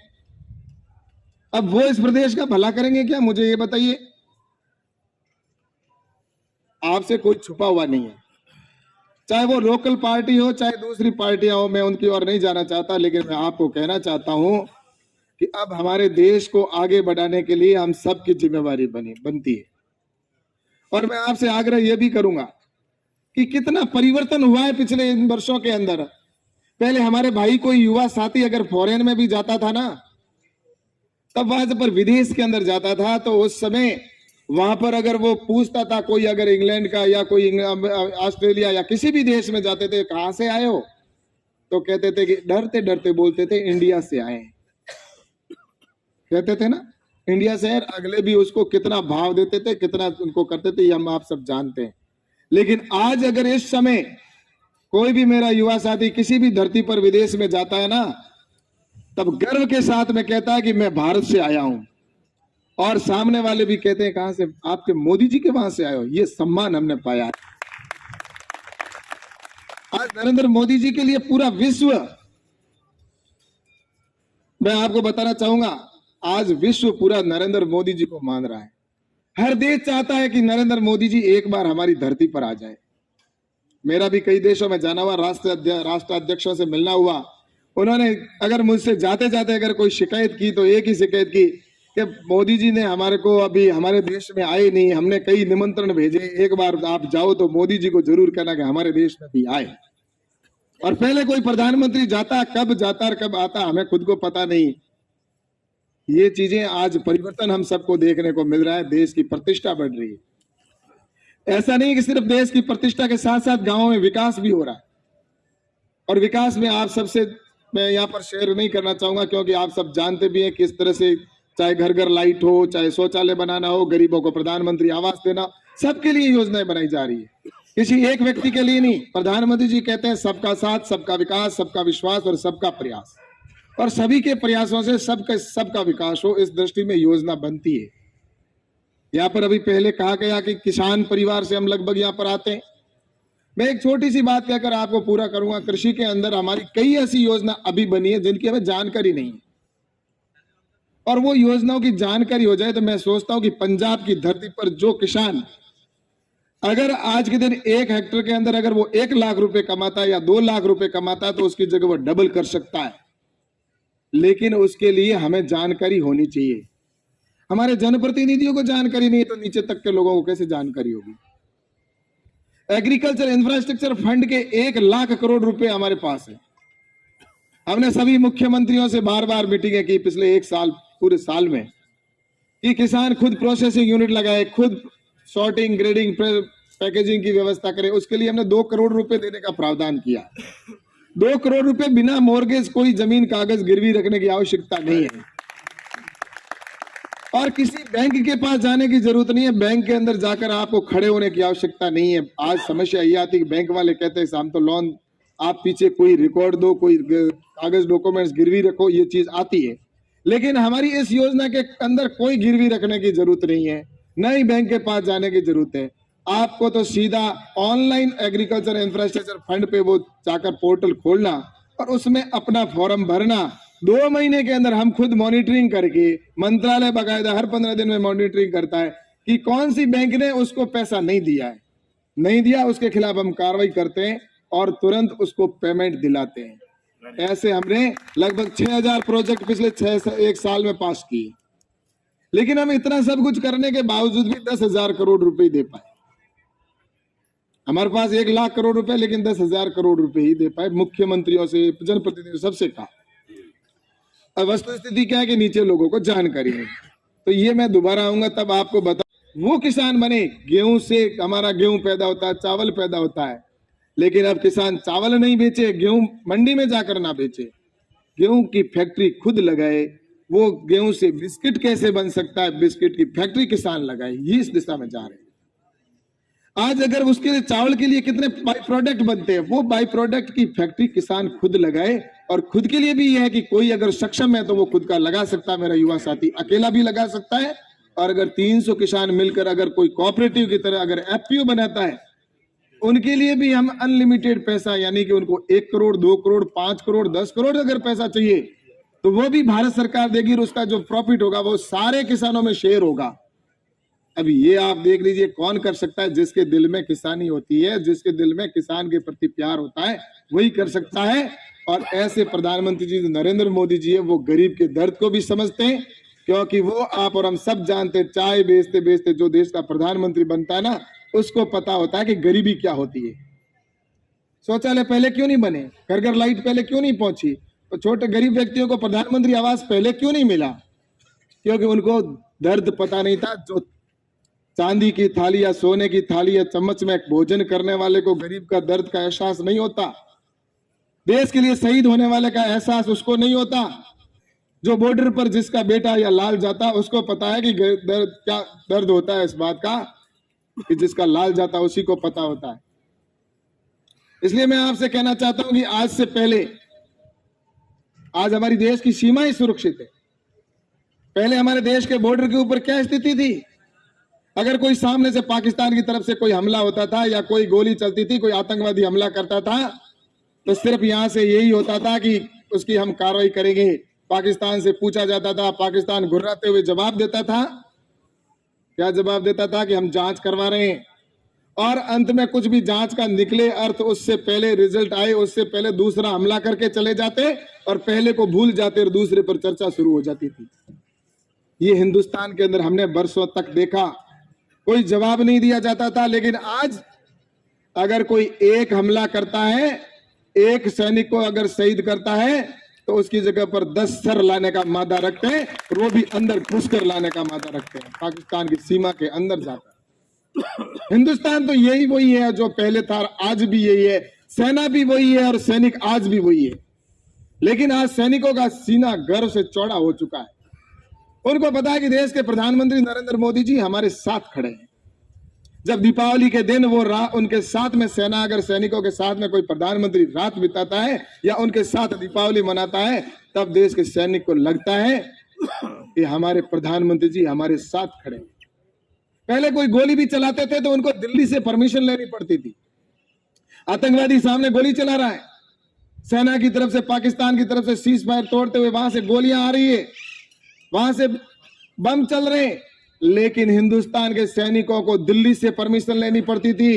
[SPEAKER 10] अब वो इस प्रदेश का भला करेंगे क्या? मुझे ये बताइए। आपसे कोई छुपा हुआ नहीं है, चाहे वो लोकल पार्टी हो चाहे दूसरी पार्टियां हो, मैं उनकी ओर नहीं जाना चाहता, लेकिन मैं आपको कहना चाहता हूं कि अब हमारे देश को आगे बढ़ाने के लिए हम सबकी जिम्मेवारी बनती है। और मैं आपसे आग्रह यह भी करूंगा कि कितना परिवर्तन हुआ है पिछले इन वर्षों के अंदर। पहले हमारे भाई कोई युवा साथी अगर फॉरेन में भी जाता था ना, तब वहां पर विदेश के अंदर जाता था तो उस समय वहां पर अगर वो पूछता था कोई, अगर इंग्लैंड का या कोई ऑस्ट्रेलिया या किसी भी देश में जाते थे, कहां से आए हो, तो कहते थे कि डरते डरते बोलते थे इंडिया से आए, कहते थे ना इंडिया से। अगले भी उसको कितना भाव देते थे, कितना उनको करते थे, ये हम आप सब जानते हैं। लेकिन आज अगर इस समय कोई भी मेरा युवा साथी किसी भी धरती पर विदेश में जाता है ना, तब गर्व के साथ में कहता है कि मैं भारत से आया हूं, और सामने वाले भी कहते हैं कहां से, आपके मोदी जी के वहां से आए हो। ये सम्मान हमने पाया है। आज नरेंद्र मोदी जी के लिए पूरा विश्व, मैं आपको बताना चाहूंगा, आज विश्व पूरा नरेंद्र मोदी जी को मान रहा है। हर देश चाहता है कि नरेंद्र मोदी जी एक बार हमारी धरती पर आ जाए। मेरा भी कई देशों में जाना हुआ, राष्ट्राध्यक्षों से मिलना हुआ। उन्होंने अगर मुझसे जाते जाते अगर कोई शिकायत की तो एक ही शिकायत की कि मोदी जी ने हमारे को अभी हमारे देश में आए नहीं, हमने कई निमंत्रण भेजे, एक बार आप जाओ तो मोदी जी को जरूर कहना कि हमारे देश में भी आए। और पहले कोई प्रधानमंत्री जाता, कब जाता और कब आता हमें खुद को पता नहीं। ये चीजें आज परिवर्तन हम सबको देखने को मिल रहा है, देश की प्रतिष्ठा बढ़ रही है। ऐसा नहीं कि सिर्फ देश की प्रतिष्ठा के साथ साथ गांवों में विकास भी हो रहा है। और विकास में आप सबसे मैं यहाँ पर शेयर नहीं करना चाहूंगा, क्योंकि आप सब जानते भी हैं किस तरह से, चाहे घर घर लाइट हो, चाहे शौचालय बनाना हो, गरीबों को प्रधानमंत्री आवास देना, सबके लिए योजनाएं बनाई जा रही है। किसी एक व्यक्ति के लिए नहीं। प्रधानमंत्री जी कहते हैं सबका साथ, सबका विकास, सबका विश्वास और सबका प्रयास, और सभी के प्रयासों से सबका विकास हो, इस दृष्टि में योजना बनती है। यहाँ पर अभी पहले कहा गया कि किसान परिवार से हम लगभग यहाँ पर आते हैं। मैं एक छोटी सी बात कहकर आपको पूरा करूंगा। कृषि के अंदर हमारी कई ऐसी योजना अभी बनी है जिनकी हमें जानकारी नहीं है, और वो योजनाओं की जानकारी हो जाए तो मैं सोचता हूं कि पंजाब की धरती पर जो किसान अगर आज के दिन 1 हेक्टेयर के अंदर अगर वो 1 लाख रुपए कमाता है या 2 लाख रुपए कमाता है तो उसकी जगह वो डबल कर सकता है। लेकिन उसके लिए हमें जानकारी होनी चाहिए। हमारे जनप्रतिनिधियों को जानकारी नहीं है तो नीचे तक के लोगों को कैसे जानकारी होगी। एग्रीकल्चर इंफ्रास्ट्रक्चर फंड के 1 लाख करोड़ रुपए हमारे पास है। हमने सभी मुख्यमंत्रियों से बार बार मीटिंगें की पिछले 1 साल पूरे साल में कि किसान खुद प्रोसेसिंग यूनिट लगाए, खुद सॉर्टिंग, ग्रेडिंग, पैकेजिंग की व्यवस्था करें। उसके लिए हमने 2 करोड़ रुपए देने का प्रावधान किया। 2 करोड़ रुपए बिना मॉर्गेज, कोई जमीन कागज गिरवी रखने की आवश्यकता नहीं है, और किसी बैंक के पास जाने की जरूरत नहीं है। बैंक के अंदर जाकर आपको खड़े होने की आवश्यकता नहीं है। आज समस्या ये आती है कि बैंक वाले कहते हैं हम तो लोन, आप पीछे कोई रिकॉर्ड दो, कोई कागज डॉक्यूमेंट्स गिरवी रखो, ये चीज आती है। लेकिन हमारी इस योजना के अंदर कोई गिरवी रखने की जरूरत नहीं है, न ही बैंक के पास जाने की जरूरत है। आपको तो सीधा ऑनलाइन एग्रीकल्चर इंफ्रास्ट्रक्चर फंड पे वो जाकर पोर्टल खोलना और उसमें अपना फॉर्म भरना। 2 महीने के अंदर हम खुद मॉनिटरिंग करके, मंत्रालय बाकायदा हर 15 दिन में मॉनिटरिंग करता है कि कौन सी बैंक ने उसको पैसा नहीं दिया है, नहीं दिया उसके खिलाफ हम कार्रवाई करते हैं और तुरंत उसको पेमेंट दिलाते हैं। ऐसे हमने लगभग 6000 प्रोजेक्ट पिछले 1 साल में पास किए। लेकिन हम इतना सब कुछ करने के बावजूद भी 10,000 करोड़ रुपए दे पाए। हमारे पास 1 लाख करोड़ रुपए, लेकिन 10,000 करोड़ रुपए ही दे पाए। मुख्यमंत्रियों से, जनप्रतिनिधियों, सबसे कहा। अब वस्तु स्थिति क्या है कि नीचे लोगों को जानकारी है। तो ये मैं दोबारा आऊंगा तब आपको बता, वो किसान बने। गेहूं से हमारा गेहूं पैदा होता है, चावल पैदा होता है, लेकिन अब किसान चावल नहीं बेचे, गेहूं मंडी में जाकर ना बेचे, गेहूं की फैक्ट्री खुद लगाए। वो गेहूं से बिस्किट कैसे बन सकता है, बिस्किट की फैक्ट्री किसान लगाए। ये इस दिशा में जा रहे हैं। आज अगर उसके लिए चावल के लिए कितने बाई प्रोडक्ट बनते हैं, वो बाई प्रोडक्ट की फैक्ट्री किसान खुद लगाए। और खुद के लिए भी यह है कि कोई अगर सक्षम है तो वो खुद का लगा सकता है। मेरा युवा साथी अकेला भी लगा सकता है, और अगर 300 किसान मिलकर अगर कोई कोऑपरेटिव की तरह अगर एफपीओ बनाता है, उनके लिए भी हम अनलिमिटेड पैसा, यानी कि उनको 1 करोड़, 2 करोड़, 5 करोड़, 10 करोड़ अगर पैसा चाहिए तो वो भी भारत सरकार देगी, और उसका जो प्रॉफिट होगा वो सारे किसानों में शेयर होगा। अभी ये आप देख लीजिए कौन कर सकता है। जिसके दिल में किसानी होती है, जिसके दिल में किसान के प्रति प्यार होता है, वही कर सकता है। और ऐसे प्रधानमंत्री जी नरेंद्र मोदी जी है, वो गरीब के दर्द को भी समझते हैं, क्योंकि वो, आप और हम सब जानते हैं, चाय बेचते बेचते जो देश का प्रधानमंत्री बनता है ना, उसको पता होता है कि गरीबी क्या होती है। शौचालय पहले क्यों नहीं बने, घर घर लाइट पहले क्यों नहीं पहुंची, तो छोटे गरीब व्यक्तियों को प्रधानमंत्री आवास पहले क्यों नहीं मिला, क्योंकि उनको दर्द पता नहीं था। जो चांदी की थाली या सोने की थाली या चम्मच में भोजन करने वाले को गरीब का दर्द का एहसास नहीं होता। देश के लिए शहीद होने वाले का एहसास उसको नहीं होता। जो बॉर्डर पर जिसका बेटा या लाल जाता, उसको पता है कि क्या दर्द होता है इस बात का, कि जिसका लाल जाता उसी को पता होता है। इसलिए मैं आपसे कहना चाहता हूं कि आज से पहले, आज हमारी देश की सीमाएं सुरक्षित है। पहले हमारे देश के बॉर्डर के ऊपर क्या स्थिति थी, अगर कोई सामने से पाकिस्तान की तरफ से कोई हमला होता था या कोई गोली चलती थी, कोई आतंकवादी हमला करता था, तो सिर्फ यहां से यही होता था कि उसकी हम कार्रवाई करेंगे। पाकिस्तान से पूछा जाता था, पाकिस्तान घुर्राते हुए जवाब देता था। क्या जवाब देता था? कि हम जांच करवा रहे हैं। और अंत में कुछ भी जांच का निकले अर्थ, उससे पहले रिजल्ट आए, उससे पहले दूसरा हमला करके चले जाते और पहले को भूल जाते और दूसरे पर चर्चा शुरू हो जाती थी। ये हिंदुस्तान के अंदर हमने बरसों तक देखा, कोई जवाब नहीं दिया जाता था। लेकिन आज अगर कोई एक हमला करता है, एक सैनिक को अगर शहीद करता है, तो उसकी जगह पर 10 सर लाने का मादा रखते हैं, और वो भी अंदर घुसकर लाने का मादा रखते हैं, पाकिस्तान की सीमा के अंदर जाकर। हिंदुस्तान तो यही वही है जो पहले था, आज भी यही है। सेना भी वही है और सैनिक आज भी वही है। लेकिन आज सैनिकों का सीना गर्व से चौड़ा हो चुका है। उनको पता है कि देश के प्रधानमंत्री नरेंद्र मोदी जी हमारे साथ खड़े हैं। जब दीपावली के दिन वो उनके साथ में सेना अगर सैनिकों के साथ में कोई प्रधानमंत्री रात बिताता है या उनके साथ दीपावली मनाता है, तब देश के सैनिक को लगता है कि हमारे प्रधानमंत्री जी हमारे साथ खड़े हैं। पहले कोई गोली भी चलाते थे तो उनको दिल्ली से परमिशन लेनी पड़ती थी। आतंकवादी सामने गोली चला रहा है, सेना की तरफ से, पाकिस्तान की तरफ से सीज फायर तोड़ते हुए वहां से गोलियां आ रही है, वहां से बम चल रहे, लेकिन हिंदुस्तान के सैनिकों को दिल्ली से परमिशन लेनी पड़ती थी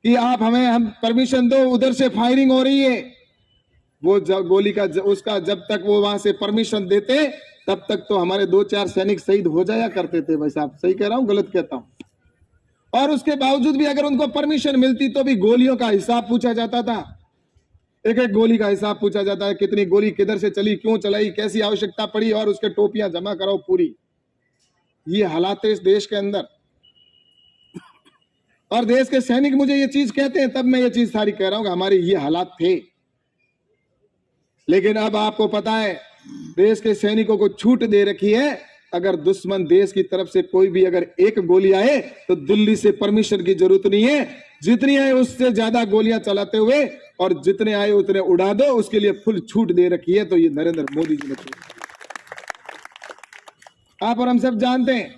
[SPEAKER 10] कि आप हम परमिशन दो, उधर से फायरिंग हो रही है। वो गोली का उसका जब तक वो वहां से परमिशन देते तब तक तो हमारे 2-4 सैनिक शहीद हो जाया करते थे। भाई साहब सही कह रहा हूं, गलत कहता हूं? और उसके बावजूद भी अगर उनको परमिशन मिलती तो भी गोलियों का हिसाब पूछा जाता था, एक एक गोली का हिसाब पूछा जाता है, कितनी गोली किधर से चली, क्यों चलाई, कैसी आवश्यकता पड़ी, और उसके टोपियां जमा कराओ पूरी। ये हालात है इस देश के अंदर, और देश के सैनिक मुझे ये चीज कहते हैं, तब मैं ये चीज सारी कह रहा हूं कि हमारे ये हालात थे। लेकिन अब आपको पता है देश के सैनिकों को छूट दे रखी है, अगर दुश्मन देश की तरफ से कोई भी अगर एक गोली आए तो दिल्ली से परमिशन की जरूरत नहीं है, जितनी आए उससे ज्यादा गोलियां चलाते हुए और जितने आए उतने उड़ा दो, उसके लिए फुल छूट दे रखी है। तो ये नरेंद्र मोदी जी ने आप और हम सब जानते हैं,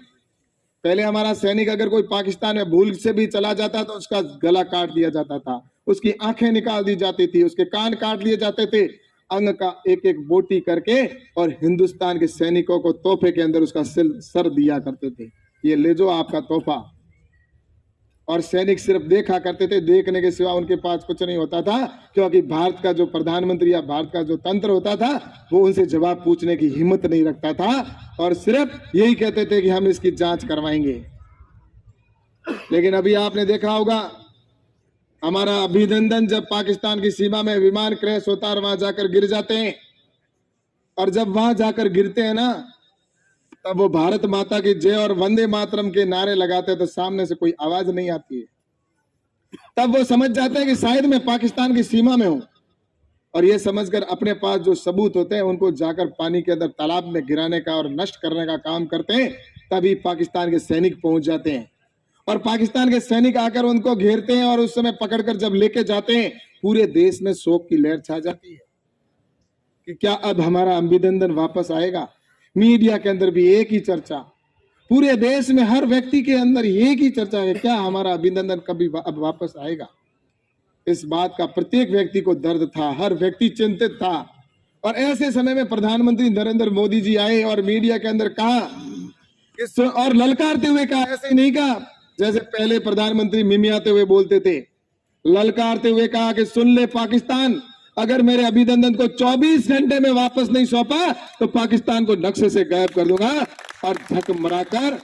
[SPEAKER 10] पहले हमारा सैनिक अगर कोई पाकिस्तान में भूल से भी चला जाता तो उसका गला काट दिया जाता था, उसकी आंखें निकाल दी जाती थी, उसके कान काट लिए जाते थे, अंग का एक एक बोटी करके, और हिंदुस्तान के सैनिकों को तोहफे के अंदर उसका सर दिया करते थे, ये ले जो आपका तोहफा। और सैनिक सिर्फ देखा करते थे, देखने के सिवा उनके पास कुछ नहीं होता था, क्योंकि भारत का जो प्रधानमंत्री या भारत का जो तंत्र होता था वो उनसे जवाब पूछने की हिम्मत नहीं रखता था, और सिर्फ यही कहते थे कि हम इसकी जांच करवाएंगे। लेकिन अभी आपने देखा होगा हमारा अभिनंदन जब पाकिस्तान की सीमा में विमान क्रैश होता है और वहां जाकर गिर जाते हैं, और जब वहां जाकर गिरते हैं ना, तब वो भारत माता की जय और वंदे मातरम के नारे लगाते हैं तो सामने से कोई आवाज नहीं आती है। तब वो समझ जाते हैं कि शायद मैं पाकिस्तान की सीमा में हूं, और ये समझकर अपने पास जो सबूत होते हैं उनको जाकर पानी के अंदर तालाब में गिराने का और नष्ट करने का काम करते हैं। तभी पाकिस्तान के सैनिक पहुंच जाते हैं, और पाकिस्तान के सैनिक आकर उनको घेरते हैं, और उस समय पकड़कर जब लेके जाते हैं पूरे देश में शोक की लहर छा जाती है कि क्या अब हमारा अभिनंदन वापस आएगा। मीडिया के अंदर भी एक ही चर्चा, पूरे देश में हर व्यक्ति के अंदर एक ही चर्चा है, क्या हमारा अभिनंदन कभी अब वापस आएगा। इस बात का प्रत्येक व्यक्ति को दर्द था, हर व्यक्ति चिंतित था, और ऐसे समय में प्रधानमंत्री नरेंद्र मोदी जी आए और मीडिया के अंदर कहा, और ललकारते हुए कहा, ऐसे ही नहीं कहा जैसे पहले प्रधानमंत्री मिमियाते हुए बोलते थे, ललकारते हुए कहा कि सुन ले पाकिस्तान, अगर मेरे अभिनंदन को 24 घंटे में वापस नहीं सौंपा तो पाकिस्तान को नक्शे से गायब कर दूंगा। और झक मराकर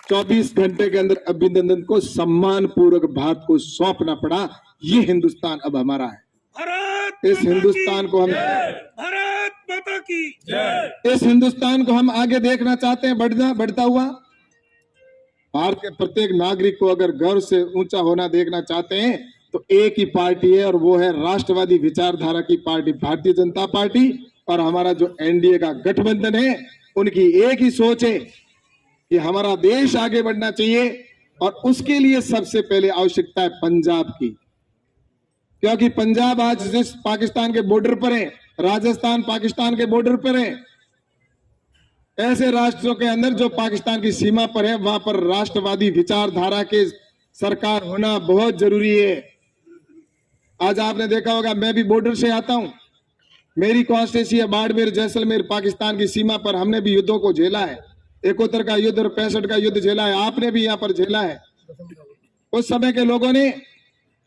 [SPEAKER 10] 24 घंटे के अंदर अभिनंदन को सम्मान पूर्वक भारत को सौंपना पड़ा। ये हिंदुस्तान अब हमारा है। इस हिंदुस्तान को हम, भारत माता की जय, इस हिंदुस्तान को हम आगे देखना चाहते हैं, बढ़ता हुआ। भारत के प्रत्येक नागरिक को अगर गर्व से ऊंचा होना देखना चाहते हैं तो एक ही पार्टी है, और वो है राष्ट्रवादी विचारधारा की पार्टी भारतीय जनता पार्टी। और हमारा जो एनडीए का गठबंधन है, उनकी एक ही सोच है कि हमारा देश आगे बढ़ना चाहिए, और उसके लिए सबसे पहले आवश्यकता है पंजाब की, क्योंकि पंजाब आज जिस पाकिस्तान के बॉर्डर पर है, राजस्थान पाकिस्तान के बॉर्डर पर है, ऐसे राष्ट्रों के अंदर जो पाकिस्तान की सीमा पर है, वहां पर राष्ट्रवादी विचारधारा के सरकार होना बहुत जरूरी है। आज आपने देखा होगा, मैं भी बॉर्डर से आता हूं, मेरी कॉन्स्टिट्यूंसी है बाड़मेर जैसलमेर, पाकिस्तान की सीमा पर हमने भी युद्धों को झेला है, 71 का युद्ध और 65 का युद्ध झेला है, आपने भी यहाँ पर झेला है उस समय के लोगों ने।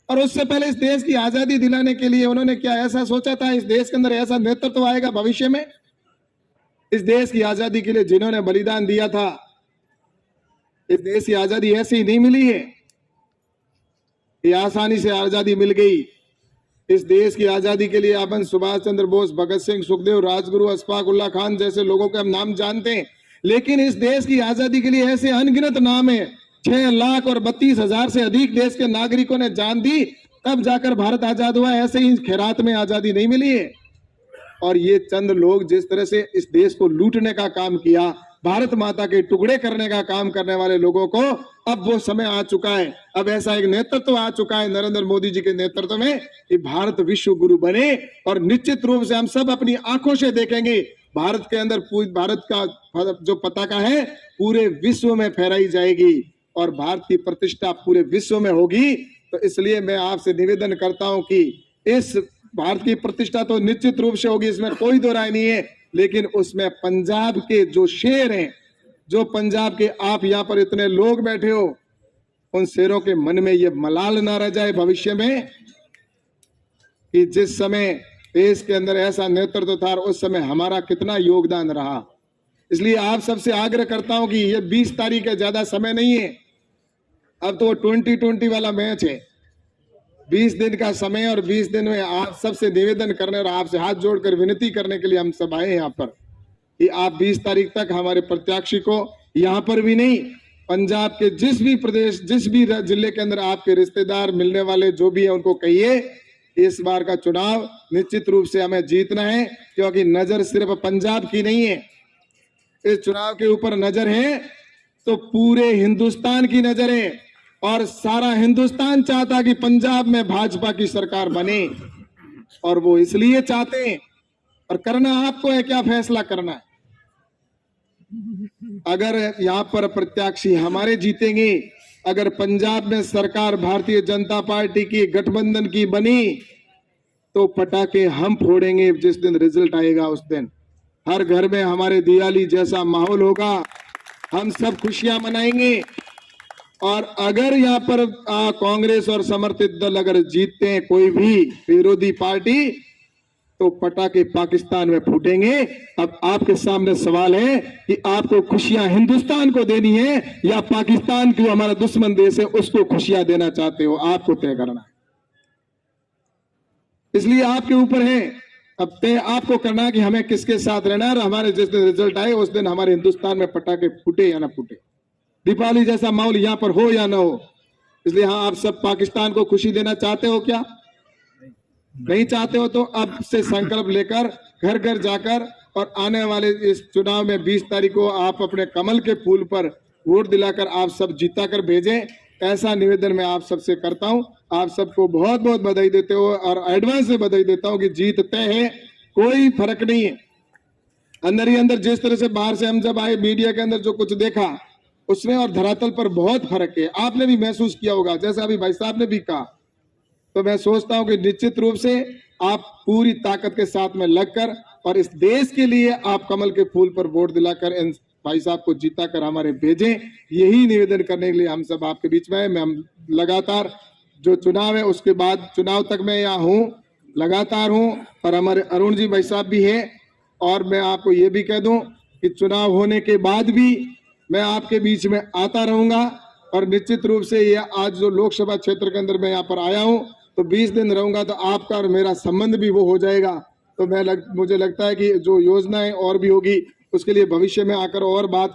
[SPEAKER 10] और उससे पहले इस देश की आजादी दिलाने के लिए उन्होंने क्या ऐसा सोचा था, इस देश के अंदर ऐसा नेतृत्व आएगा भविष्य में। इस देश की आजादी के लिए जिन्होंने बलिदान दिया था, इस देश की आजादी ऐसे ही नहीं मिली है, ये आसानी से आजादी मिल गई। इस देश की आजादी के लिए अपन सुभाष चंद्र बोस, भगत सिंह, सुखदेव, राजगुरु, अशफाक उल्लाह खान जैसे लोगों के हम नाम जानते हैं, लेकिन इस देश की आजादी के लिए ऐसे अनगिनत नाम है। 6,32,000 से अधिक देश के नागरिकों ने जान दी, तब जाकर भारत आजाद हुआ। ऐसे ही खैरात में आजादी नहीं मिली है। और ये चंद लोग जिस तरह से इस देश को लूटने का काम किया,
[SPEAKER 4] भारत माता के टुकड़े करने का काम करने वाले लोगों को अब वो समय आ चुका है। अब ऐसा एक नेतृत्व आ चुका है नरेंद्र मोदी जी के नेतृत्व में कि भारत विश्व गुरु बने, और निश्चित रूप से हम सब अपनी आंखों से देखेंगे भारत के अंदर भारत का जो पताका है पूरे विश्व में फहराई जाएगी और भारत की प्रतिष्ठा पूरे विश्व में होगी। तो इसलिए मैं आपसे निवेदन करता हूं कि इस भारत की प्रतिष्ठा तो निश्चित रूप से होगी, इसमें कोई दो राय नहीं है, लेकिन उसमें पंजाब के जो शेर हैं, जो पंजाब के आप यहाँ पर इतने लोग बैठे हो, उन शेरों के मन में ये मलाल ना रह जाए भविष्य में कि जिस समय देश के अंदर ऐसा नेतृत्व था और उस समय हमारा कितना योगदान रहा। इसलिए आप सबसे आग्रह करता हूं कि ये 20 तारीख है, ज्यादा समय नहीं है, अब तो 2020 वाला मैच है, 20 दिन का समय, और 20 दिन में आप सबसे निवेदन करने और आपसे हाथ जोड़कर विनती करने के लिए हम सब आए हैं यहाँ पर कि आप 20 तारीख तक हमारे प्रत्याशी को यहाँ पर भी नहीं, पंजाब के जिस भी प्रदेश, जिस भी जिले के अंदर आपके रिश्तेदार मिलने वाले जो भी है उनको कहिए इस बार का चुनाव निश्चित रूप से हमें जीतना है, क्योंकि नजर सिर्फ पंजाब की नहीं है, इस चुनाव के ऊपर नजर है तो पूरे हिंदुस्तान की नजर है, और सारा हिंदुस्तान चाहता कि पंजाब में भाजपा की सरकार बने, और वो इसलिए चाहते हैं, और करना आपको है, क्या फैसला करना है। अगर यहाँ पर प्रत्याशी हमारे जीतेंगे, अगर पंजाब में सरकार भारतीय जनता पार्टी की गठबंधन की बनी, तो पटाखे हम फोड़ेंगे जिस दिन रिजल्ट आएगा उस दिन। हर घर में हमारे दिवाली जैसा माहौल होगा, हम सब खुशियां मनाएंगे। और अगर यहाँ पर कांग्रेस और समर्थित दल अगर जीतते हैं कोई भी विरोधी पार्टी, तो पटाखे पाकिस्तान में फूटेंगे। अब आपके सामने सवाल है कि आपको खुशियां हिंदुस्तान को देनी है या पाकिस्तान की हमारा दुश्मन देश है उसको खुशियां देना चाहते हो, आपको तय करना है। इसलिए आपके ऊपर है, अब तय आपको करना है कि हमें किसके साथ रहना है, और हमारे जिस दिन रिजल्ट आए उस दिन हमारे हिंदुस्तान में पटाखे फूटे या ना फूटे, दीपावली जैसा माहौल यहाँ पर हो या ना हो। इसलिए हाँ, आप सब पाकिस्तान को खुशी देना चाहते हो क्या? नहीं चाहते हो तो अब से संकल्प लेकर घर घर जाकर और आने वाले इस चुनाव में 20 तारीख को आप अपने कमल के फूल पर वोट दिलाकर आप सब जीता कर भेजें, ऐसा निवेदन मैं आप सबसे करता हूं। आप सबको बहुत बहुत बधाई देते हो और एडवांस से बधाई देता हूं कि जीत तय है, कोई फर्क नहीं है। अंदर ही अंदर जिस तरह से बाहर से हम जब आए मीडिया के अंदर जो कुछ देखा उसमें और धरातल पर बहुत फर्क है, आपने भी महसूस किया होगा, जैसा अभी भाई साहब ने भी कहा। तो मैं सोचता हूं कि निश्चित रूप से आप पूरी ताकत के साथ में लगकर और इस देश के लिए आप कमल के फूल पर वोट दिलाकर इन भाई साहब को जीता कर हमारे भेजें, यही निवेदन करने के लिए हम सब आपके बीच में हैं। मैं लगातार जो चुनाव है उसके बाद चुनाव तक मैं यहाँ हूँ, लगातार हूँ, और हमारे अरुण जी भाई साहब भी है। और मैं आपको ये भी कह दूं कि चुनाव होने के बाद भी मैं आपके बीच में आता रहूंगा, और निश्चित रूप से ये आज जो लोकसभा क्षेत्र के अंदर मैं यहाँ पर आया हूँ तो 20 दिन रहूंगा तो आपका और मेरा संबंध भी वो हो जाएगा। तो मुझे लगता है कि जो योजनाएं और भी होगी उसके लिए भविष्य में आकर और बात